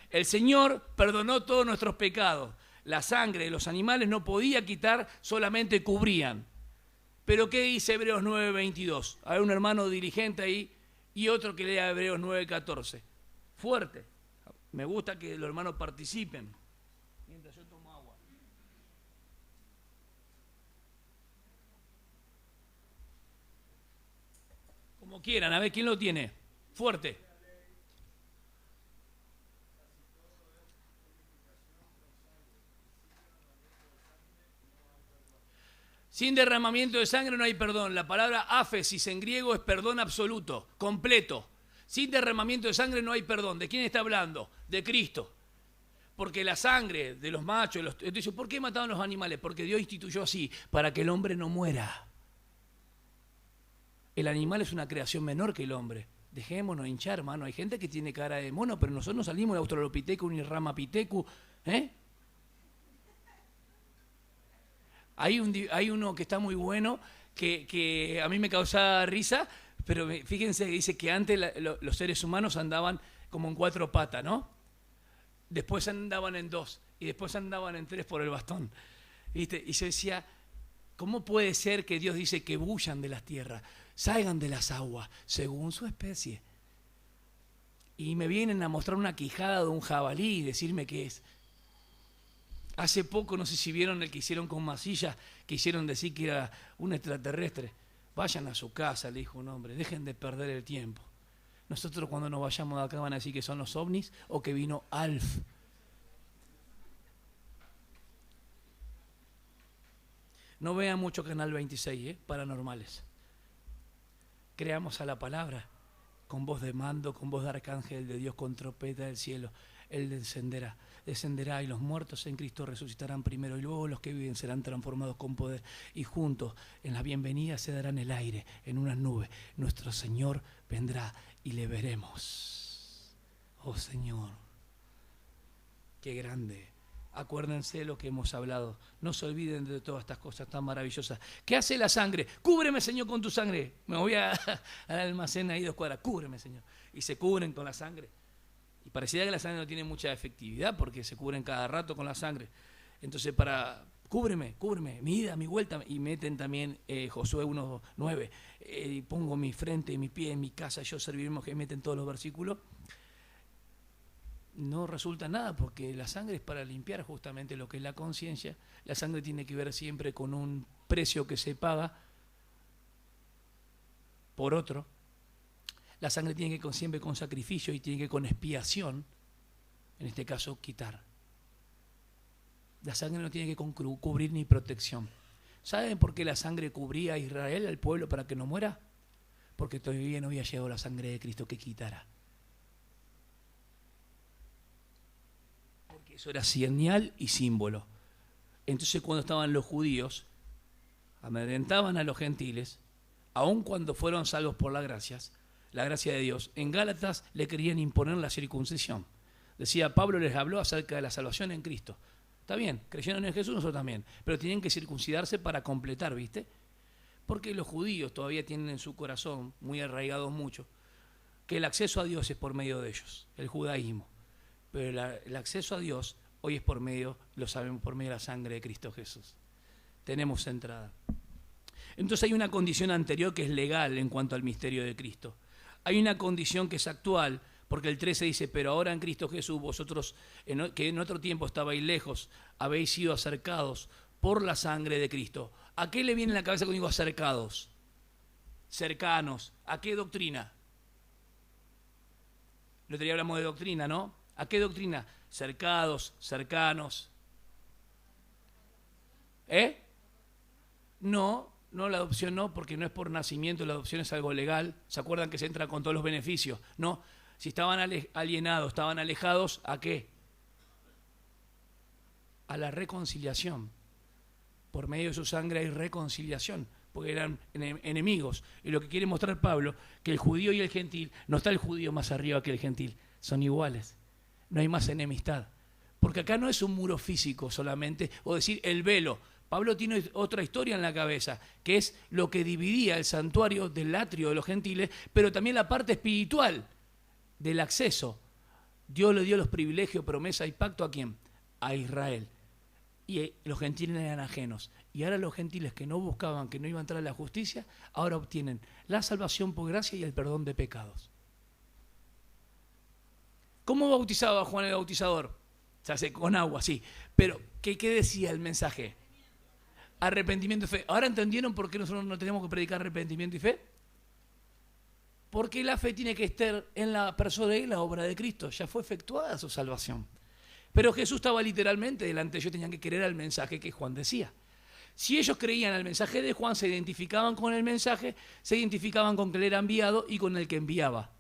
El Señor perdonó todos nuestros pecados. La sangre de los animales no podía quitar, solamente cubrían. Pero ¿qué dice Hebreos 9:22? Hay un hermano diligente ahí y otro que lea Hebreos 9:14. Fuerte. Me gusta que los hermanos participen. Mientras yo tomo agua. Como quieran, a ver quién lo tiene. Fuerte. Sin derramamiento de sangre no hay perdón. La palabra áfesis en griego es perdón absoluto, completo. Sin derramamiento de sangre no hay perdón. ¿De quién está hablando? De Cristo. Porque la sangre de los machos, entonces, ¿por qué mataban los animales? Porque Dios instituyó así, para que el hombre no muera. El animal es una creación menor que el hombre. Dejémonos hinchar, hermano. Hay gente que tiene cara de mono, pero nosotros no salimos de Australopithecus ni Ramapithecus, ¿eh? Hay uno que está muy bueno, que a mí me causa risa, pero fíjense que dice que antes los seres humanos andaban como en 4 patas, ¿no? Después andaban en 2 y después andaban en 3 por el bastón, ¿viste? Y yo decía, ¿cómo puede ser que Dios dice que bullan de las tierras, salgan de las aguas, según su especie? Y me vienen a mostrar una quijada de un jabalí y decirme qué es. Hace poco, no sé si vieron el que hicieron con Masilla, que hicieron decir que era un extraterrestre. Vayan a su casa, le dijo un hombre, dejen de perder el tiempo. Nosotros cuando nos vayamos de acá van a decir que son los ovnis o que vino Alf. No vean mucho Canal 26, paranormales. Creamos a la palabra, con voz de mando, con voz de arcángel de Dios, con trompeta del cielo. Él descenderá y los muertos en Cristo resucitarán primero y luego los que viven serán transformados con poder y juntos en la bienvenida se darán el aire en unas nubes. Nuestro Señor vendrá y le veremos. Oh Señor, qué grande. Acuérdense de lo que hemos hablado. No se olviden de todas estas cosas tan maravillosas. ¿Qué hace la sangre? Cúbreme, Señor, con tu sangre. Me voy al almacén ahí 2 cuadras. Cúbreme, Señor. Y se cubren con la sangre. Y pareciera que la sangre no tiene mucha efectividad porque se cubren cada rato con la sangre. Entonces, cúbreme, mi ida, mi vuelta. Y meten también Josué 1:9. Pongo mi frente, mi pie en mi casa, yo serviremos, que meten todos los versículos. No resulta nada porque la sangre es para limpiar justamente lo que es la conciencia. La sangre tiene que ver siempre con un precio que se paga por otro. La sangre tiene que siempre con sacrificio y tiene que con expiación, en este caso quitar. La sangre no tiene que cubrir ni protección. ¿Saben por qué la sangre cubría a Israel, al pueblo, para que no muera? Porque todavía no había llegado la sangre de Cristo que quitara. Eso era señal y símbolo. Entonces cuando estaban los judíos, amedrentaban a los gentiles, aun cuando fueron salvos por la gracia de Dios. En Gálatas le querían imponer la circuncisión. Decía, Pablo les habló acerca de la salvación en Cristo. Está bien, creyeron en Jesús, nosotros también, pero tienen que circuncidarse para completar, ¿viste? Porque los judíos todavía tienen en su corazón, muy arraigados mucho, que el acceso a Dios es por medio de ellos, el judaísmo. Pero el acceso a Dios hoy es por medio, lo sabemos, por medio de la sangre de Cristo Jesús. Tenemos entrada. Entonces hay una condición anterior que es legal en cuanto al misterio de Cristo. Hay una condición que es actual, porque el 13 dice, pero ahora en Cristo Jesús, vosotros que en otro tiempo estabais lejos, habéis sido acercados por la sangre de Cristo. ¿A qué le viene en la cabeza cuando digo acercados? Cercanos. ¿A qué doctrina? El otro día hablamos de doctrina, ¿no? ¿A qué doctrina? Cercados, cercanos. No, la adopción no, porque no es por nacimiento, la adopción es algo legal. ¿Se acuerdan que se entra con todos los beneficios? No, si estaban alienados, estaban alejados, ¿a qué? A la reconciliación. Por medio de su sangre hay reconciliación, porque eran enemigos. Y lo que quiere mostrar Pablo, que el judío y el gentil, no está el judío más arriba que el gentil, son iguales. No hay más enemistad. Porque acá no es un muro físico solamente, o decir el velo. Pablo tiene otra historia en la cabeza, que es lo que dividía el santuario del atrio de los gentiles, pero también la parte espiritual del acceso. Dios le dio los privilegios, promesa y pacto ¿a quién? A Israel. Y los gentiles eran ajenos. Y ahora los gentiles que no buscaban, que no iban a entrar a la justicia, ahora obtienen la salvación por gracia y el perdón de pecados. ¿Cómo bautizaba Juan el Bautizador? Se hace con agua, sí. Pero, ¿qué decía el mensaje? Arrepentimiento y fe. ¿Ahora entendieron por qué nosotros no tenemos que predicar arrepentimiento y fe? Porque la fe tiene que estar en la persona y la obra de Cristo. Ya fue efectuada su salvación. Pero Jesús estaba literalmente delante de ellos, tenían que creer al mensaje que Juan decía. Si ellos creían al mensaje de Juan, se identificaban con el mensaje, se identificaban con que él era enviado y con el que enviaba.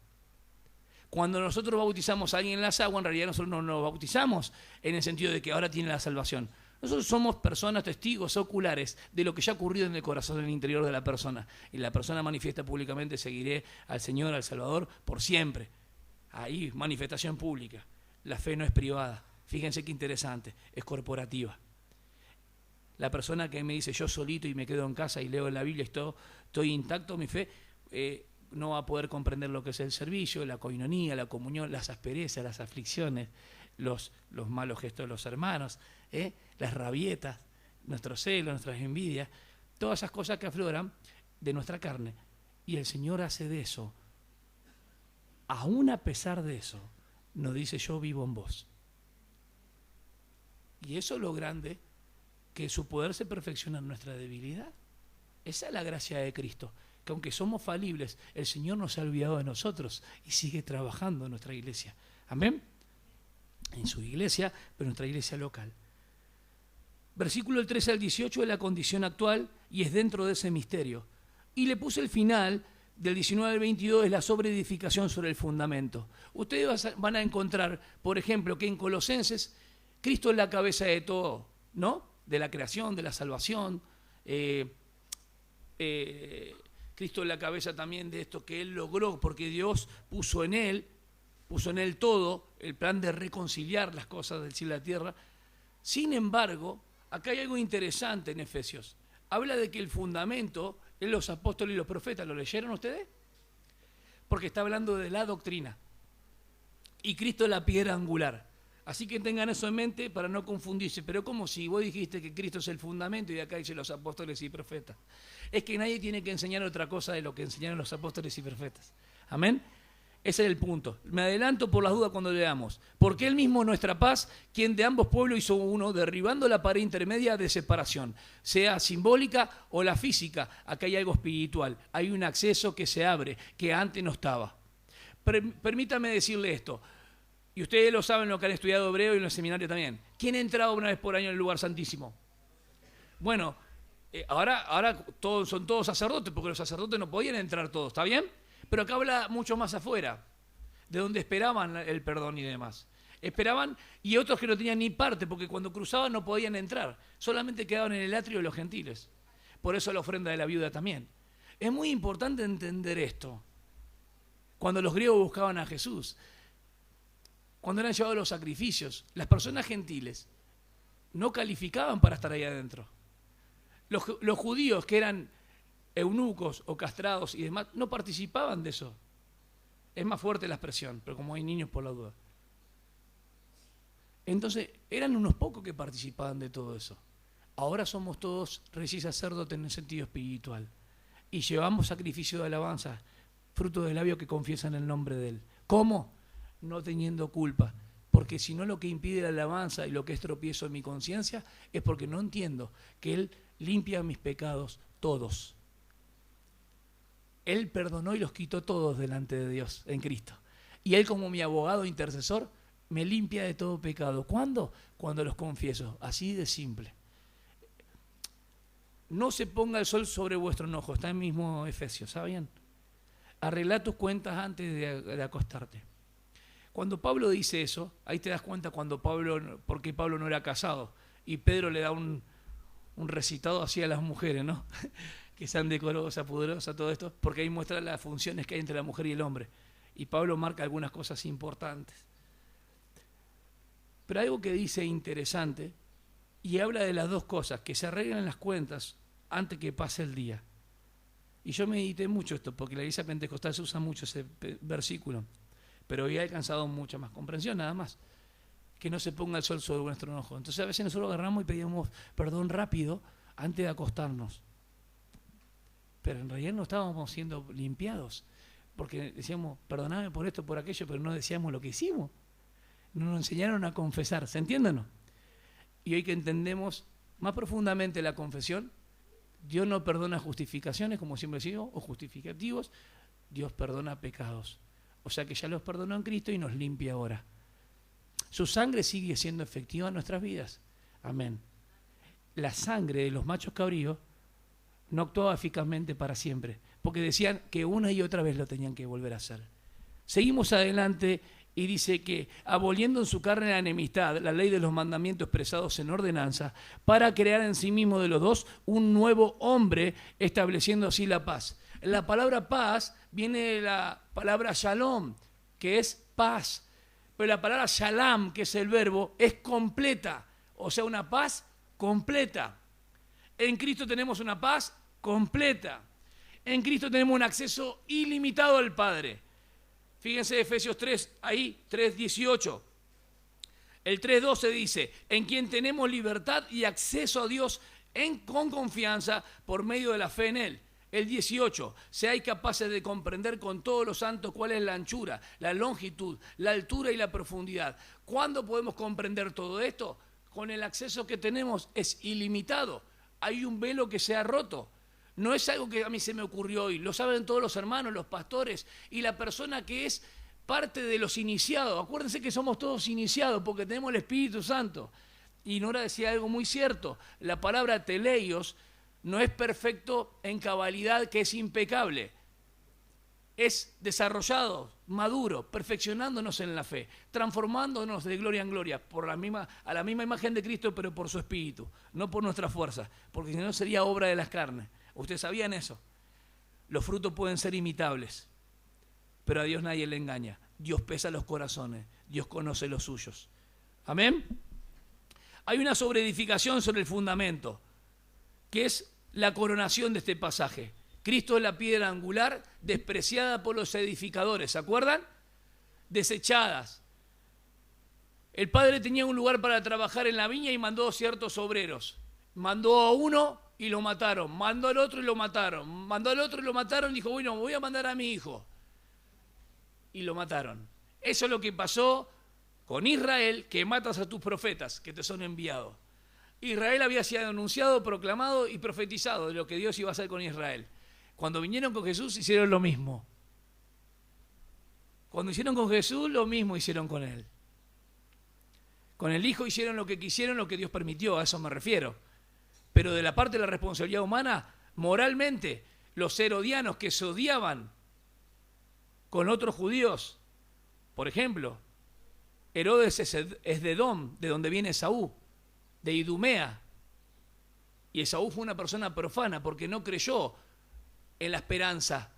Cuando nosotros bautizamos a alguien en las aguas, en realidad nosotros no nos bautizamos en el sentido de que ahora tiene la salvación. Nosotros somos personas, testigos oculares de lo que ya ha ocurrido en el corazón, en el interior de la persona. Y la persona manifiesta públicamente, seguiré al Señor, al Salvador, por siempre. Ahí, manifestación pública. La fe no es privada. Fíjense qué interesante, es corporativa. La persona que me dice yo solito y me quedo en casa y leo en la Biblia y estoy intacto, mi fe, no va a poder comprender lo que es el servicio, la coinonía, la comunión, las asperezas, las aflicciones, los malos gestos de los hermanos, las rabietas, nuestros celos, nuestras envidias, todas esas cosas que afloran de nuestra carne. Y el Señor hace de eso, aún a pesar de eso, nos dice yo vivo en vos. Y eso es lo grande, que su poder se perfecciona en nuestra debilidad. Esa es la gracia de Cristo, que aunque somos falibles, el Señor no se ha olvidado de nosotros y sigue trabajando en nuestra iglesia. Amén. En su iglesia, pero en nuestra iglesia local. Versículo del 13 al 18 es la condición actual y es dentro de ese misterio. Y le puse el final del 19 al 22, es la sobreedificación sobre el fundamento. Ustedes van a encontrar, por ejemplo, que en Colosenses Cristo es la cabeza de todo, ¿no? De la creación, de la salvación. Cristo es la cabeza también de esto que Él logró, porque Dios puso en Él todo, el plan de reconciliar las cosas del cielo y la tierra. Sin embargo, acá hay algo interesante en Efesios. Habla de que el fundamento es los apóstoles y los profetas. ¿Lo leyeron ustedes? Porque está hablando de la doctrina. Y Cristo es la piedra angular. Así que tengan eso en mente para no confundirse. Pero como si vos dijiste que Cristo es el fundamento y de acá dice los apóstoles y profetas. Es que nadie tiene que enseñar otra cosa de lo que enseñaron los apóstoles y profetas. Amén. Ese es el punto. Me adelanto por las dudas cuando leamos. Porque Él mismo nuestra paz, quien de ambos pueblos hizo uno, derribando la pared intermedia de separación, sea simbólica o la física. Acá hay algo espiritual. Hay un acceso que se abre, que antes no estaba. Permítame decirle esto. Y ustedes lo saben, lo que han estudiado hebreo y en los seminarios también. ¿Quién entraba una vez por año en el lugar santísimo? Bueno, ahora son todos sacerdotes, porque los sacerdotes no podían entrar todos, ¿está bien? Pero acá habla mucho más afuera, de donde esperaban el perdón y demás. Esperaban, y otros que no tenían ni parte, porque cuando cruzaban no podían entrar, solamente quedaban en el atrio de los gentiles. Por eso la ofrenda de la viuda también. Es muy importante entender esto. Cuando los griegos buscaban a Jesús, cuando eran llevados los sacrificios, las personas gentiles no calificaban para estar ahí adentro. Los judíos que eran eunucos o castrados y demás, no participaban de eso. Es más fuerte la expresión, pero como hay niños por la duda. Entonces, eran unos pocos que participaban de todo eso. Ahora somos todos reyes y sacerdotes en el sentido espiritual. Y llevamos sacrificio de alabanza, fruto del labio que confiesan el nombre de Él. ¿Cómo? No teniendo culpa. Porque si no, lo que impide la alabanza y lo que es tropiezo en mi conciencia es porque no entiendo que Él limpia mis pecados todos. Él perdonó y los quitó todos delante de Dios en Cristo. Y Él, como mi abogado intercesor, me limpia de todo pecado. ¿Cuándo? Cuando los confieso. Así de simple. No se ponga el sol sobre vuestro enojo. Está en mismo Efesios, ¿saben? Arregla tus cuentas antes de acostarte. Cuando Pablo dice eso, ahí te das cuenta porque Pablo no era casado. Y Pedro le da un recitado así a las mujeres, ¿no? Que sean decorosas, pudorosas, todo esto, porque ahí muestra las funciones que hay entre la mujer y el hombre. Y Pablo marca algunas cosas importantes. Pero algo que dice interesante, y habla de las dos cosas, que se arreglan las cuentas antes que pase el día. Y yo medité mucho esto, porque la iglesia pentecostal se usa mucho ese versículo, pero hoy ha alcanzado mucha más comprensión, nada más. Que no se ponga el sol sobre nuestro enojo. Entonces a veces nosotros agarramos y pedimos perdón rápido antes de acostarnos. Pero en realidad no estábamos siendo limpiados, porque decíamos, perdoname por esto, por aquello, pero no decíamos lo que hicimos. No nos enseñaron a confesar, ¿se entiende o no? Y hoy que entendemos más profundamente la confesión, Dios no perdona justificaciones, como siempre digo, o justificativos, Dios perdona pecados. O sea que ya los perdonó en Cristo y nos limpia ahora. Su sangre sigue siendo efectiva en nuestras vidas. Amén. La sangre de los machos cabríos no actuaba eficazmente para siempre, porque decían que una y otra vez lo tenían que volver a hacer. Seguimos adelante y dice que aboliendo en su carne la enemistad, la ley de los mandamientos expresados en ordenanza, para crear en sí mismo de los dos un nuevo hombre, estableciendo así la paz. La palabra paz viene de la palabra shalom, que es paz, pero la palabra shalom, que es el verbo, es completa, o sea, una paz completa. En Cristo tenemos una paz completa. En Cristo tenemos un acceso ilimitado al Padre. Fíjense Efesios 3, ahí, 3:18. El 3:12 dice, en quien tenemos libertad y acceso a Dios con confianza por medio de la fe en Él. El 18, seáis capaces de comprender con todos los santos cuál es la anchura, la longitud, la altura y la profundidad. ¿Cuándo podemos comprender todo esto? Con el acceso que tenemos es ilimitado. Hay un velo que se ha roto. No es algo que a mí se me ocurrió hoy, lo saben todos los hermanos, los pastores y la persona que es parte de los iniciados. Acuérdense que somos todos iniciados porque tenemos el Espíritu Santo. Y Nora decía algo muy cierto, la palabra teleios no es perfecto en cabalidad, que es impecable. Es desarrollado, maduro, perfeccionándonos en la fe, transformándonos de gloria en gloria a la misma imagen de Cristo, pero por su Espíritu, no por nuestra fuerza, porque si no sería obra de las carnes. ¿Ustedes sabían eso? Los frutos pueden ser imitables, pero a Dios nadie le engaña. Dios pesa los corazones, Dios conoce los suyos. ¿Amén? Hay una sobreedificación sobre el fundamento, que es la coronación de este pasaje. Cristo es la piedra angular, despreciada por los edificadores, ¿se acuerdan? Desechadas. El Padre tenía un lugar para trabajar en la viña y mandó ciertos obreros. Mandó a uno y lo mataron, mandó al otro y lo mataron, mandó al otro y lo mataron y dijo, bueno, voy a mandar a mi hijo. Y lo mataron. Eso es lo que pasó con Israel, que matas a tus profetas que te son enviados. Israel había sido anunciado, proclamado y profetizado de lo que Dios iba a hacer con Israel. Cuando vinieron con Jesús hicieron lo mismo. Cuando hicieron con Jesús, lo mismo hicieron con Él. Con el Hijo hicieron lo que quisieron, lo que Dios permitió, a eso me refiero. Pero de la parte de la responsabilidad humana, moralmente, los herodianos que se odiaban con otros judíos, por ejemplo, Herodes es de Edom, de donde viene Esaú, de Idumea. Y Esaú fue una persona profana porque no creyó en la esperanza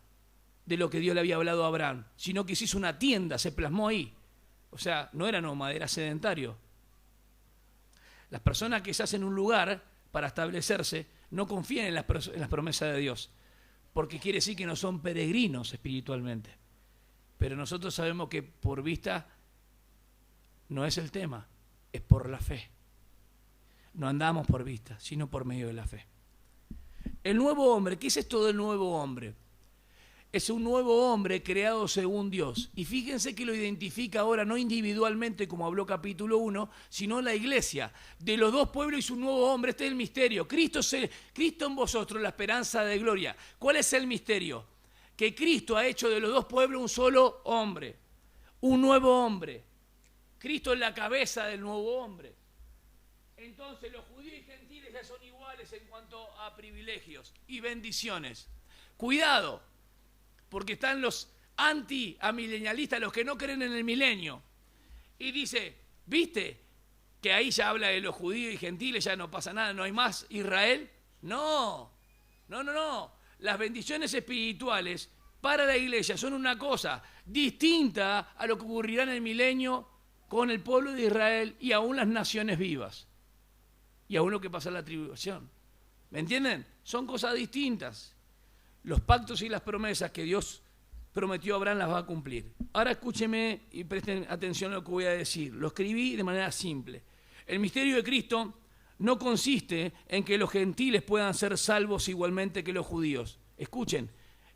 de lo que Dios le había hablado a Abraham, sino que se hizo una tienda, se plasmó ahí. O sea, no era nómada, era sedentario. Las personas que se hacen un lugar para establecerse no confían en las promesas de Dios, porque quiere decir que no son peregrinos espiritualmente. Pero nosotros sabemos que por vista no es el tema, es por la fe. No andamos por vista, sino por medio de la fe. El nuevo hombre, ¿qué es esto del nuevo hombre? Es un nuevo hombre creado según Dios. Y fíjense que lo identifica ahora no individualmente, como habló capítulo 1, sino la iglesia. De los dos pueblos hizo un nuevo hombre. Este es el misterio. Cristo en vosotros, la esperanza de gloria. ¿Cuál es el misterio? Que Cristo ha hecho de los dos pueblos un solo hombre. Un nuevo hombre. Cristo es la cabeza del nuevo hombre. Entonces los judíos y gentiles ya son iguales en cuanto a privilegios y bendiciones. Cuidado, porque están los anti-amilenialistas, los que no creen en el milenio. Y dice, ¿viste? Que ahí ya habla de los judíos y gentiles, ya no pasa nada, no hay más Israel. No. Las bendiciones espirituales para la iglesia son una cosa distinta a lo que ocurrirá en el milenio con el pueblo de Israel y aún las naciones vivas. Y aún lo que pasa en la tribulación. ¿Me entienden? Son cosas distintas. Los pactos y las promesas que Dios prometió a Abraham las va a cumplir. Ahora escúcheme y presten atención a lo que voy a decir. Lo escribí de manera simple. El misterio de Cristo no consiste en que los gentiles puedan ser salvos igualmente que los judíos. Escuchen,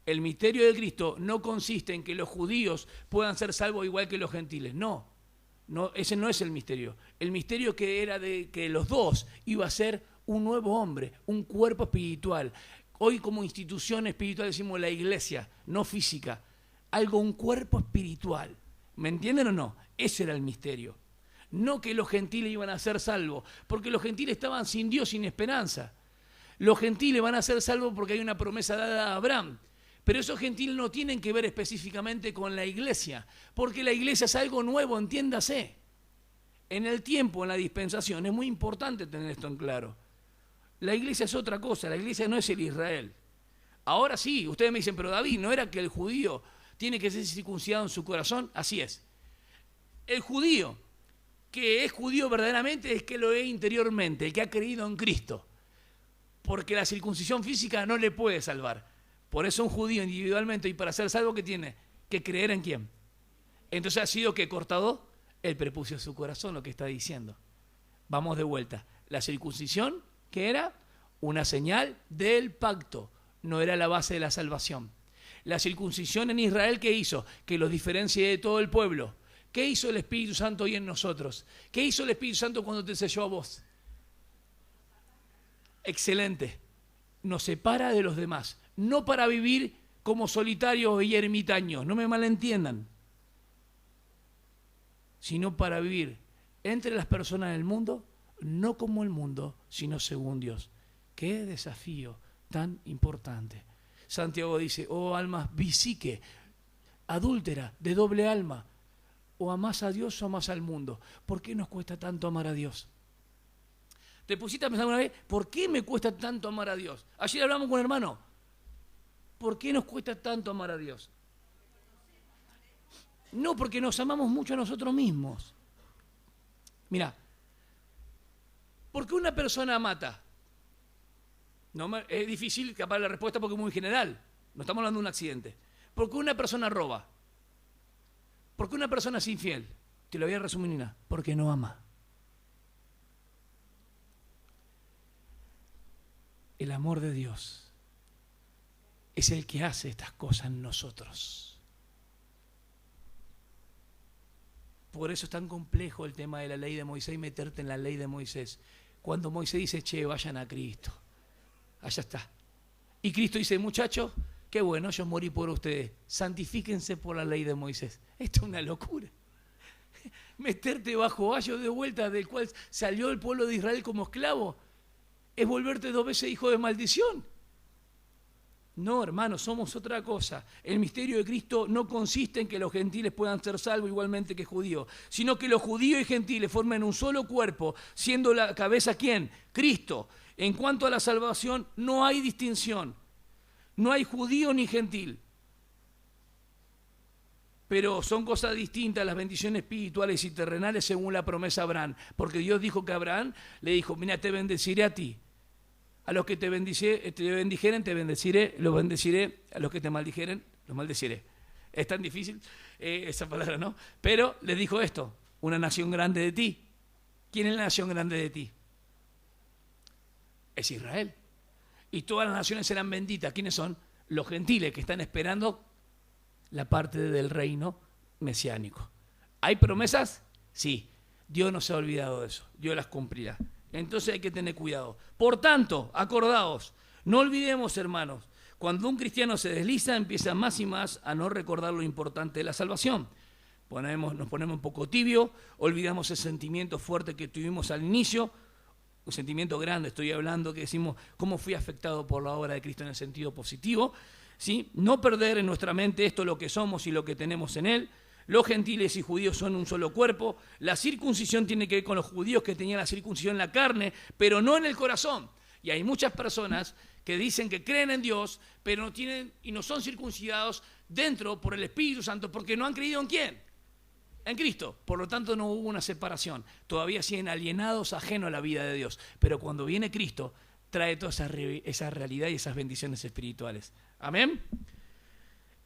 el misterio de Cristo no consiste en que los judíos puedan ser salvos igual que los gentiles. No, ese no es el misterio. El misterio que era de que los dos iba a ser un nuevo hombre, un cuerpo espiritual. Hoy como institución espiritual decimos la iglesia, no física. Un cuerpo espiritual. ¿Me entienden o no? Ese era el misterio. No que los gentiles iban a ser salvos, porque los gentiles estaban sin Dios, sin esperanza. Los gentiles van a ser salvos porque hay una promesa dada a Abraham. Pero esos gentiles no tienen que ver específicamente con la iglesia, porque la iglesia es algo nuevo, entiéndase. En el tiempo, en la dispensación, es muy importante tener esto en claro. La iglesia es otra cosa, la iglesia no es el Israel. Ahora sí, ustedes me dicen, pero David, ¿no era que el judío tiene que ser circuncidado en su corazón? Así es. El judío, que es judío verdaderamente, es que lo es interiormente, el que ha creído en Cristo. Porque la circuncisión física no le puede salvar. Por eso un judío individualmente, y para ser salvo, ¿qué tiene? Que creer en quién. Entonces ha sido que cortado el prepucio de su corazón, lo que está diciendo. Vamos de vuelta. La circuncisión, ¿qué era? Una señal del pacto, no era la base de la salvación. La circuncisión en Israel, ¿qué hizo? Que los diferencie de todo el pueblo. ¿Qué hizo el Espíritu Santo hoy en nosotros? ¿Qué hizo el Espíritu Santo cuando te selló a vos? Excelente. Nos separa de los demás. No para vivir como solitarios y ermitaños, no me malentiendan, sino para vivir entre las personas del mundo, no como el mundo, sino según Dios. Qué desafío tan importante. Santiago dice, oh almas bisique, adúltera, de doble alma, o amás a Dios o amás al mundo. ¿Por qué nos cuesta tanto amar a Dios? ¿Te pusiste a pensar una vez, por qué me cuesta tanto amar a Dios? Ayer hablamos con un hermano. ¿Por qué nos cuesta tanto amar a Dios? No, porque nos amamos mucho a nosotros mismos. Mira, ¿por qué una persona mata? Es difícil capaz la respuesta porque es muy general. No estamos hablando de un accidente. ¿Por qué una persona roba? ¿Por qué una persona es infiel? Te lo voy a resumir, Nina. Porque no ama. El amor de Dios es el que hace estas cosas en nosotros. Por eso es tan complejo el tema de la ley de Moisés y meterte en la ley de Moisés. Cuando Moisés dice, che, vayan a Cristo. Allá está. Y Cristo dice, muchachos, qué bueno, yo morí por ustedes. Santifíquense por la ley de Moisés. Esto es una locura. Meterte bajo ayo de vuelta del cual salió el pueblo de Israel como esclavo es volverte 2 veces hijo de maldición. No, hermanos, somos otra cosa. El misterio de Cristo no consiste en que los gentiles puedan ser salvos igualmente que judíos, sino que los judíos y gentiles formen un solo cuerpo, siendo la cabeza ¿quién? Cristo. En cuanto a la salvación, no hay distinción. No hay judío ni gentil. Pero son cosas distintas las bendiciones espirituales y terrenales según la promesa a Abraham. Porque Dios dijo que Abraham le dijo, mira, te bendeciré a ti. A los que te bendijeren, te bendeciré. Los bendeciré. A los que te maldijeren, los maldeciré. Es tan difícil esa palabra, ¿no? Pero les dijo esto, una nación grande de ti. ¿Quién es la nación grande de ti? Es Israel. Y todas las naciones serán benditas. ¿Quiénes son? Los gentiles que están esperando la parte del reino mesiánico. ¿Hay promesas? Sí. Dios no se ha olvidado de eso. Dios las cumplirá. Entonces hay que tener cuidado. Por tanto, acordaos, no olvidemos, hermanos, cuando un cristiano se desliza, empieza más y más a no recordar lo importante de la salvación. Nos ponemos un poco tibio, olvidamos el sentimiento fuerte que tuvimos al inicio, un sentimiento grande, estoy hablando, que decimos, ¿cómo fui afectado por la obra de Cristo en el sentido positivo? ¿Sí? No perder en nuestra mente esto, lo que somos y lo que tenemos en Él. Los gentiles y judíos son un solo cuerpo. La circuncisión tiene que ver con los judíos que tenían la circuncisión en la carne, pero no en el corazón. Y hay muchas personas que dicen que creen en Dios, pero no tienen y no son circuncidados dentro por el Espíritu Santo, porque no han creído en ¿quién? En Cristo. Por lo tanto, no hubo una separación. Todavía siguen alienados, ajenos a la vida de Dios. Pero cuando viene Cristo, trae toda esa realidad y esas bendiciones espirituales. Amén.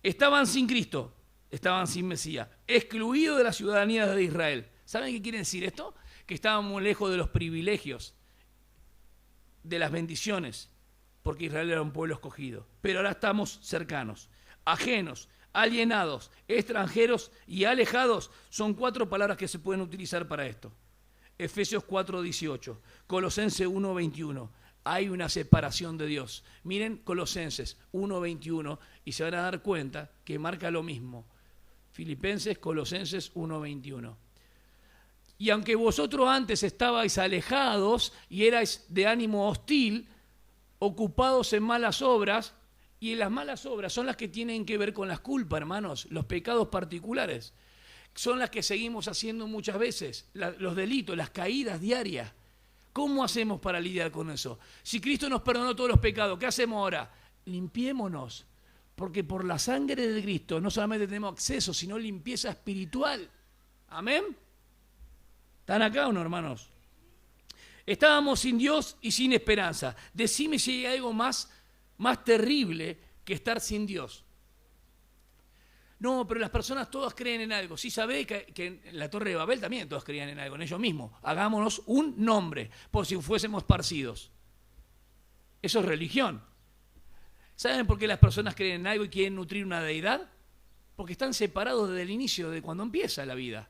Estaban sin Cristo. Estaban sin Mesías, excluidos de la ciudadanía de Israel. ¿Saben qué quiere decir esto? Que estaban muy lejos de los privilegios, de las bendiciones, porque Israel era un pueblo escogido. Pero ahora estamos cercanos, ajenos, alienados, extranjeros y alejados. Son 4 palabras que se pueden utilizar para esto. Efesios 4:18, Colosenses 1:21. Hay una separación de Dios. Miren Colosenses 1:21 y se van a dar cuenta que marca lo mismo. Filipenses, Colosenses 1:21. Y aunque vosotros antes estabais alejados y erais de ánimo hostil, ocupados en malas obras, y las malas obras son las que tienen que ver con las culpas, hermanos, los pecados particulares, son las que seguimos haciendo muchas veces, los delitos, las caídas diarias. ¿Cómo hacemos para lidiar con eso? Si Cristo nos perdonó todos los pecados, ¿qué hacemos ahora? Limpiémonos. Porque por la sangre de Cristo no solamente tenemos acceso, sino limpieza espiritual. ¿Amén? ¿Están acá o no, hermanos? Estábamos sin Dios y sin esperanza. Decime si hay algo más terrible que estar sin Dios. No, pero las personas todas creen en algo. Sí, sabés que en la Torre de Babel también todos creían en algo, en ellos mismos. Hagámonos un nombre, por si fuésemos parcidos. Eso es religión. ¿Saben por qué las personas creen en algo y quieren nutrir una deidad? Porque están separados desde el inicio, de cuando empieza la vida.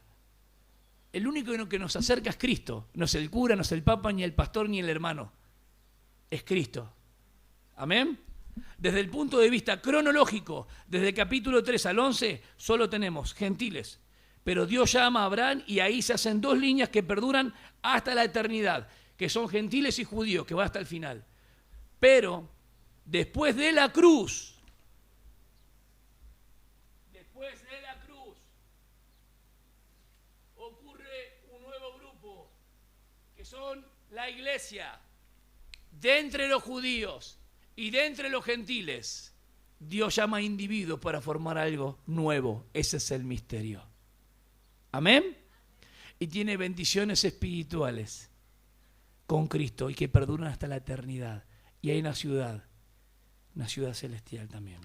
El único que nos acerca es Cristo. No es el cura, no es el papa, ni el pastor, ni el hermano. Es Cristo. ¿Amén? Desde el punto de vista cronológico, desde el capítulo 3 al 11, solo tenemos gentiles. Pero Dios llama a Abraham y ahí se hacen 2 líneas que perduran hasta la eternidad, que son gentiles y judíos, que va hasta el final. Pero después de la cruz, ocurre un nuevo grupo, que son la iglesia, de entre los judíos y de entre los gentiles. Dios llama a individuos para formar algo nuevo. Ese es el misterio. ¿Amén? Y tiene bendiciones espirituales con Cristo y que perduran hasta la eternidad. Y hay una ciudad celestial también.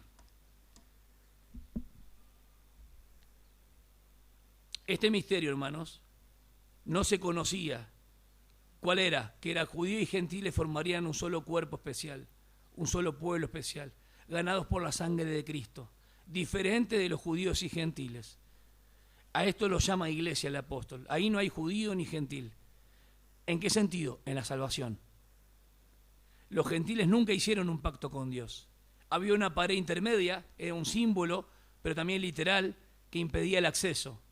Este misterio, hermanos, no se conocía. ¿Cuál era? Que era judíos y gentiles formarían un solo cuerpo especial, un solo pueblo especial, ganados por la sangre de Cristo, diferente de los judíos y gentiles. A esto lo llama iglesia el apóstol. Ahí no hay judío ni gentil. ¿En qué sentido? En la salvación. Los gentiles nunca hicieron un pacto con Dios. Había una pared intermedia, era un símbolo, pero también literal, que impedía el acceso.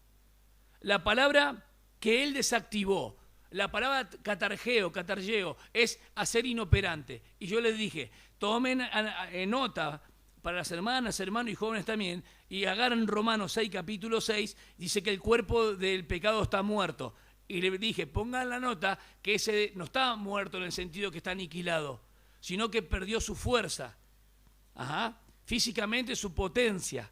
La palabra que él desactivó, la palabra catargeo, es hacer inoperante. Y yo les dije, tomen nota, para las hermanas, hermanos y jóvenes también, y agarran Romanos 6, capítulo 6, dice que el cuerpo del pecado está muerto. Y le dije, pongan la nota que ese no está muerto en el sentido que está aniquilado, sino que perdió su fuerza, físicamente su potencia.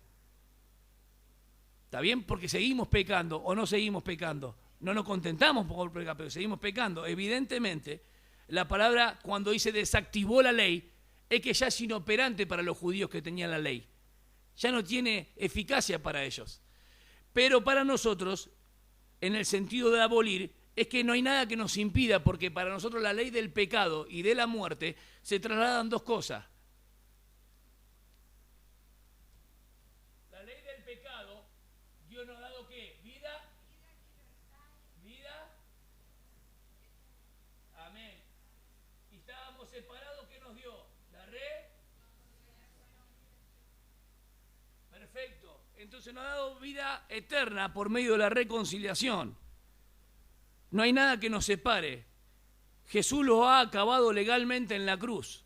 ¿Está bien? Porque seguimos pecando o no seguimos pecando. No nos contentamos por pecar, pero seguimos pecando. Evidentemente, la palabra cuando dice desactivó la ley, es que ya es inoperante para los judíos que tenían la ley. Ya no tiene eficacia para ellos. Pero para nosotros, en el sentido de abolir, es que no hay nada que nos impida, porque para nosotros la ley del pecado y de la muerte se trasladan dos cosas. La ley del pecado, Dios nos ha dado ¿qué? Vida. Vida. Amén. Y estábamos separados, ¿qué nos dio? La red. Perfecto. Entonces nos ha dado vida eterna por medio de la reconciliación. No hay nada que nos separe. Jesús lo ha acabado legalmente en la cruz.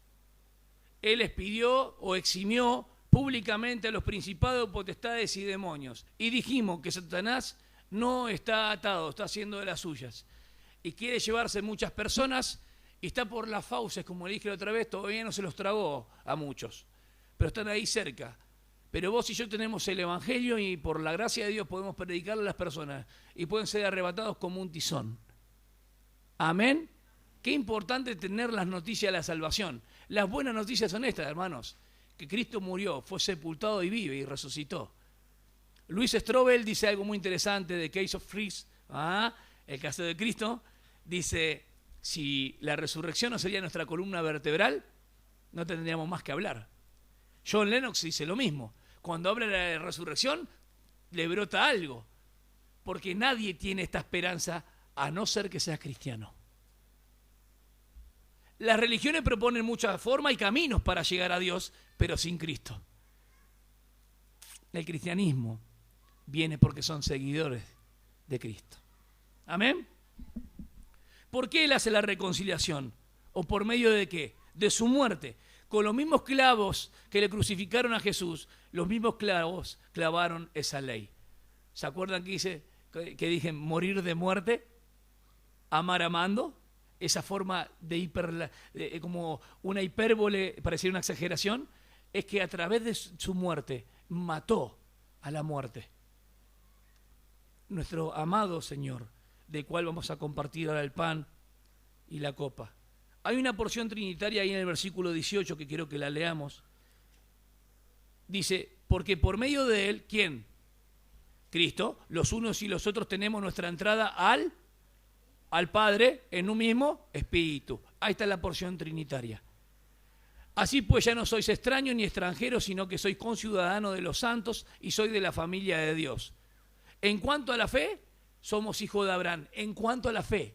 Él expidió o eximió públicamente a los principados, potestades y demonios. Y dijimos que Satanás no está atado, está haciendo de las suyas. Y quiere llevarse muchas personas y está por las fauces, como le dije la otra vez, todavía no se los tragó a muchos. Pero están ahí cerca. Pero vos y yo tenemos el Evangelio y por la gracia de Dios podemos predicarle a las personas y pueden ser arrebatados como un tizón. Amén. Qué importante tener las noticias de la salvación. Las buenas noticias son estas, hermanos, que Cristo murió, fue sepultado y vive y resucitó. Luis Strobel dice algo muy interesante de Case of Freeze, el caso de Cristo. Dice, si la resurrección no sería nuestra columna vertebral, no tendríamos más que hablar. John Lennox dice lo mismo. Cuando habla de la resurrección, le brota algo. Porque nadie tiene esta esperanza a no ser que seas cristiano. Las religiones proponen muchas formas y caminos para llegar a Dios, pero sin Cristo. El cristianismo viene porque son seguidores de Cristo. ¿Amén? ¿Por qué Él hace la reconciliación? ¿O por medio de qué? De su muerte. Con los mismos clavos que le crucificaron a Jesús, los mismos clavos clavaron esa ley. ¿Se acuerdan que dije morir de muerte? Amar amando. Esa forma de como una hipérbole, parecía una exageración, es que a través de su muerte mató a la muerte. Nuestro amado Señor, del cual vamos a compartir ahora el pan y la copa. Hay una porción trinitaria ahí en el versículo 18 que quiero que la leamos. Dice, porque por medio de Él, ¿quién? Cristo, los unos y los otros tenemos nuestra entrada al Padre en un mismo espíritu. Ahí está la porción trinitaria. Así pues ya no sois extraños ni extranjeros, sino que sois conciudadanos de los santos y sois de la familia de Dios. En cuanto a la fe, somos hijos de Abraham. En cuanto a la fe.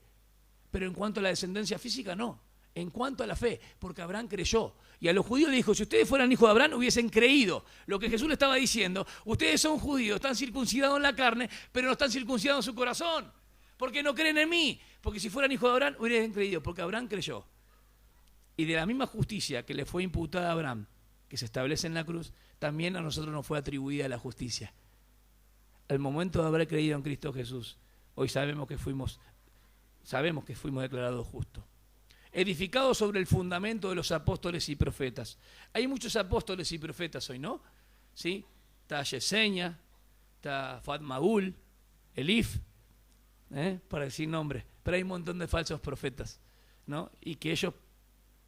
Pero en cuanto a la descendencia física, no. En cuanto a la fe, porque Abraham creyó. Y a los judíos le dijo, si ustedes fueran hijos de Abraham, hubiesen creído. Lo que Jesús le estaba diciendo, ustedes son judíos, están circuncidados en la carne, pero no están circuncidados en su corazón. Porque no creen en mí. Porque si fueran hijos de Abraham, hubiesen creído, porque Abraham creyó. Y de la misma justicia que le fue imputada a Abraham, que se establece en la cruz, también a nosotros nos fue atribuida la justicia. Al momento de haber creído en Cristo Jesús, hoy sabemos que fuimos declarados justos. Edificados sobre el fundamento de los apóstoles y profetas. Hay muchos apóstoles y profetas hoy, ¿no? ¿Sí? Está Yesenia, está Fatmaul, Elif, para decir nombres. Pero hay un montón de falsos profetas, ¿no? Y que ellos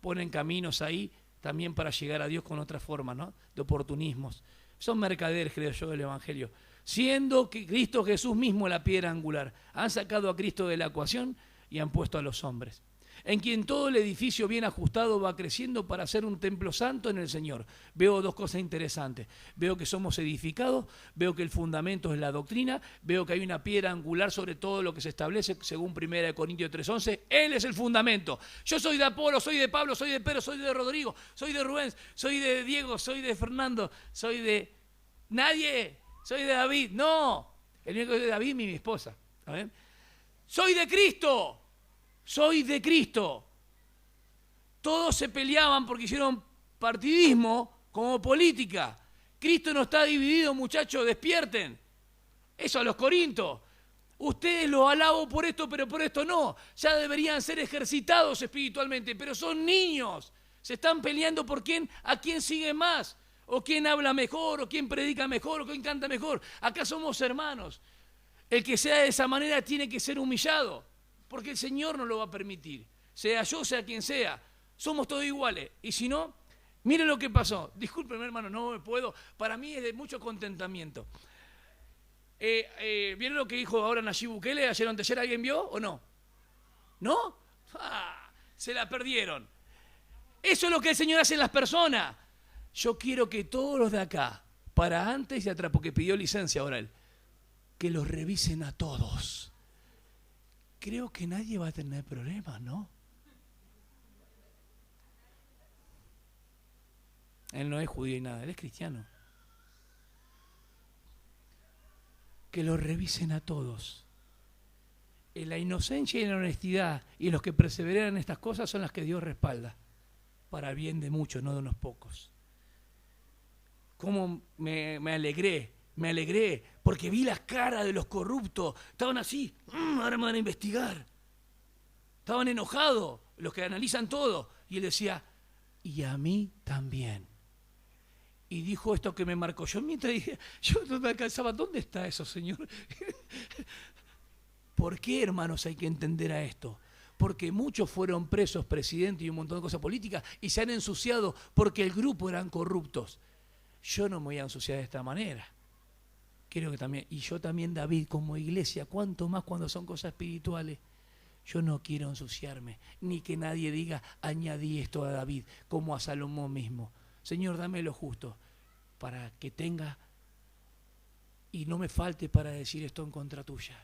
ponen caminos ahí también para llegar a Dios con otra forma, ¿no? De oportunismos. Son mercaderes, creo yo, del Evangelio. Siendo que Cristo Jesús mismo la piedra angular. Han sacado a Cristo de la ecuación y han puesto a los hombres. En quien todo el edificio bien ajustado va creciendo para ser un templo santo en el Señor. Veo dos cosas interesantes. Veo que somos edificados, veo que el fundamento es la doctrina, veo que hay una piedra angular sobre todo lo que se establece, según 1 Corintios 3:11. Él es el fundamento. Yo soy de Apolo, soy de Pablo, soy de Pedro, soy de Rodrigo, soy de Rubén, soy de Diego, soy de Fernando, soy de nadie, soy de David. No, el único que es de David es mi esposa. ¿Saben? Soy de Cristo. Soy de Cristo. Todos se peleaban porque hicieron partidismo como política. Cristo no está dividido, muchachos, despierten. Eso a los corintios. Ustedes los alabo por esto, pero por esto no. Ya deberían ser ejercitados espiritualmente, pero son niños. Se están peleando por a quién sigue más, o quién habla mejor, o quién predica mejor, o quién canta mejor. Acá somos hermanos. El que sea de esa manera tiene que ser humillado, porque el Señor no lo va a permitir. Sea yo, sea quien sea, somos todos iguales. Y si no, miren lo que pasó. Discúlpenme, hermano, no me puedo. Para mí es de mucho contentamiento. ¿Vieron lo que dijo ahora Nayib Bukele ayer o anteayer? ¿Alguien vio o no? ¿No? Se la perdieron. Eso es lo que el Señor hace en las personas. Yo quiero que todos los de acá, para antes y atrás, porque pidió licencia ahora él, que los revisen a todos. Creo que nadie va a tener problemas, ¿no? Él no es judío y nada, él es cristiano. Que los revisen a todos. En la inocencia y la honestidad y los que perseveran en estas cosas son las que Dios respalda, para bien de muchos, no de unos pocos. ¿Cómo me alegré, porque vi las caras de los corruptos, estaban así, ahora me van a investigar. Estaban enojados, los que analizan todo, y él decía, y a mí también. Y dijo esto que me marcó. Yo mientras dije, yo no me alcanzaba, ¿dónde está eso, Señor? ¿Por qué, hermanos, hay que entender a esto? Porque muchos fueron presos, presidentes y un montón de cosas políticas, y se han ensuciado porque el grupo eran corruptos. Yo no me voy a ensuciar de esta manera. Quiero que también, y yo también, David, como iglesia, cuánto más cuando son cosas espirituales. Yo no quiero ensuciarme, ni que nadie diga, añadí esto a David, como a Salomón mismo. Señor, dame lo justo para que tenga y no me falte para decir esto en contra tuya.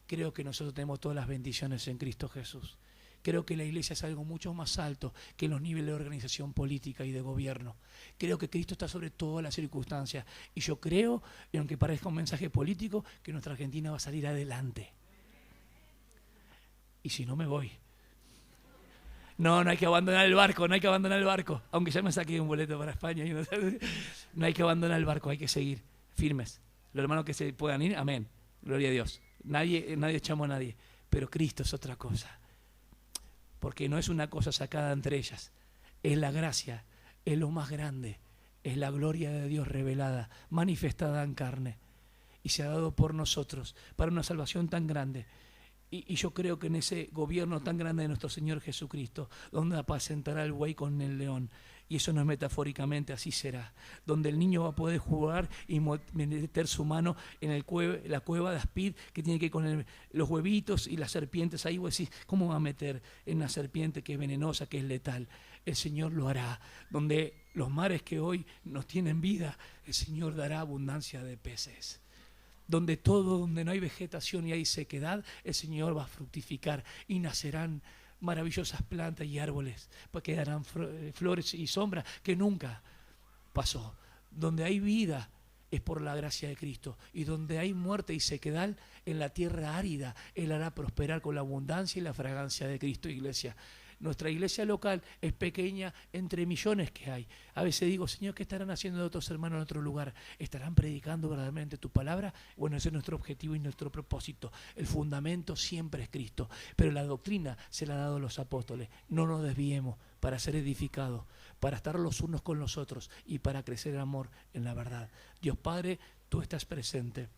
Creo que nosotros tenemos todas las bendiciones en Cristo Jesús. Creo que la iglesia es algo mucho más alto que los niveles de organización política y de gobierno. Creo que Cristo está sobre todas las circunstancias. Y yo creo, y aunque parezca un mensaje político, que nuestra Argentina va a salir adelante. Y si no, me voy. No hay que abandonar el barco, no hay que abandonar el barco. Aunque ya me saqué un boleto para España. No hay que abandonar el barco, hay que seguir firmes. Los hermanos que se puedan ir, amén. Gloria a Dios. Nadie echamos a nadie. Pero Cristo es otra cosa. Porque no es una cosa sacada entre ellas. Es la gracia, es lo más grande. Es la gloria de Dios revelada, manifestada en carne. Y se ha dado por nosotros, para una salvación tan grande. Y yo creo que en ese gobierno tan grande de nuestro Señor Jesucristo, donde apacentará el buey con el león, y eso no es metafóricamente, así será, donde el niño va a poder jugar y meter su mano en la cueva de Aspid, que tiene que ir con los huevitos y las serpientes. Ahí vos decís, ¿cómo va a meter en una serpiente que es venenosa, que es letal? El Señor lo hará. Donde los mares que hoy nos tienen vida, el Señor dará abundancia de peces. Donde no hay vegetación y hay sequedad, el Señor va a fructificar y nacerán maravillosas plantas y árboles, porque darán flores y sombras que nunca pasó. Donde hay vida es por la gracia de Cristo, y donde hay muerte y sequedad, en la tierra árida Él hará prosperar con la abundancia y la fragancia de Cristo. Iglesia, nuestra iglesia local es pequeña entre millones que hay. A veces digo, Señor, ¿qué estarán haciendo de otros hermanos en otro lugar? ¿Estarán predicando verdaderamente tu palabra? Bueno, ese es nuestro objetivo y nuestro propósito. El fundamento siempre es Cristo, pero la doctrina se la ha dado a los apóstoles. No nos desviemos para ser edificados, para estar los unos con los otros y para crecer el amor en la verdad. Dios Padre, tú estás presente.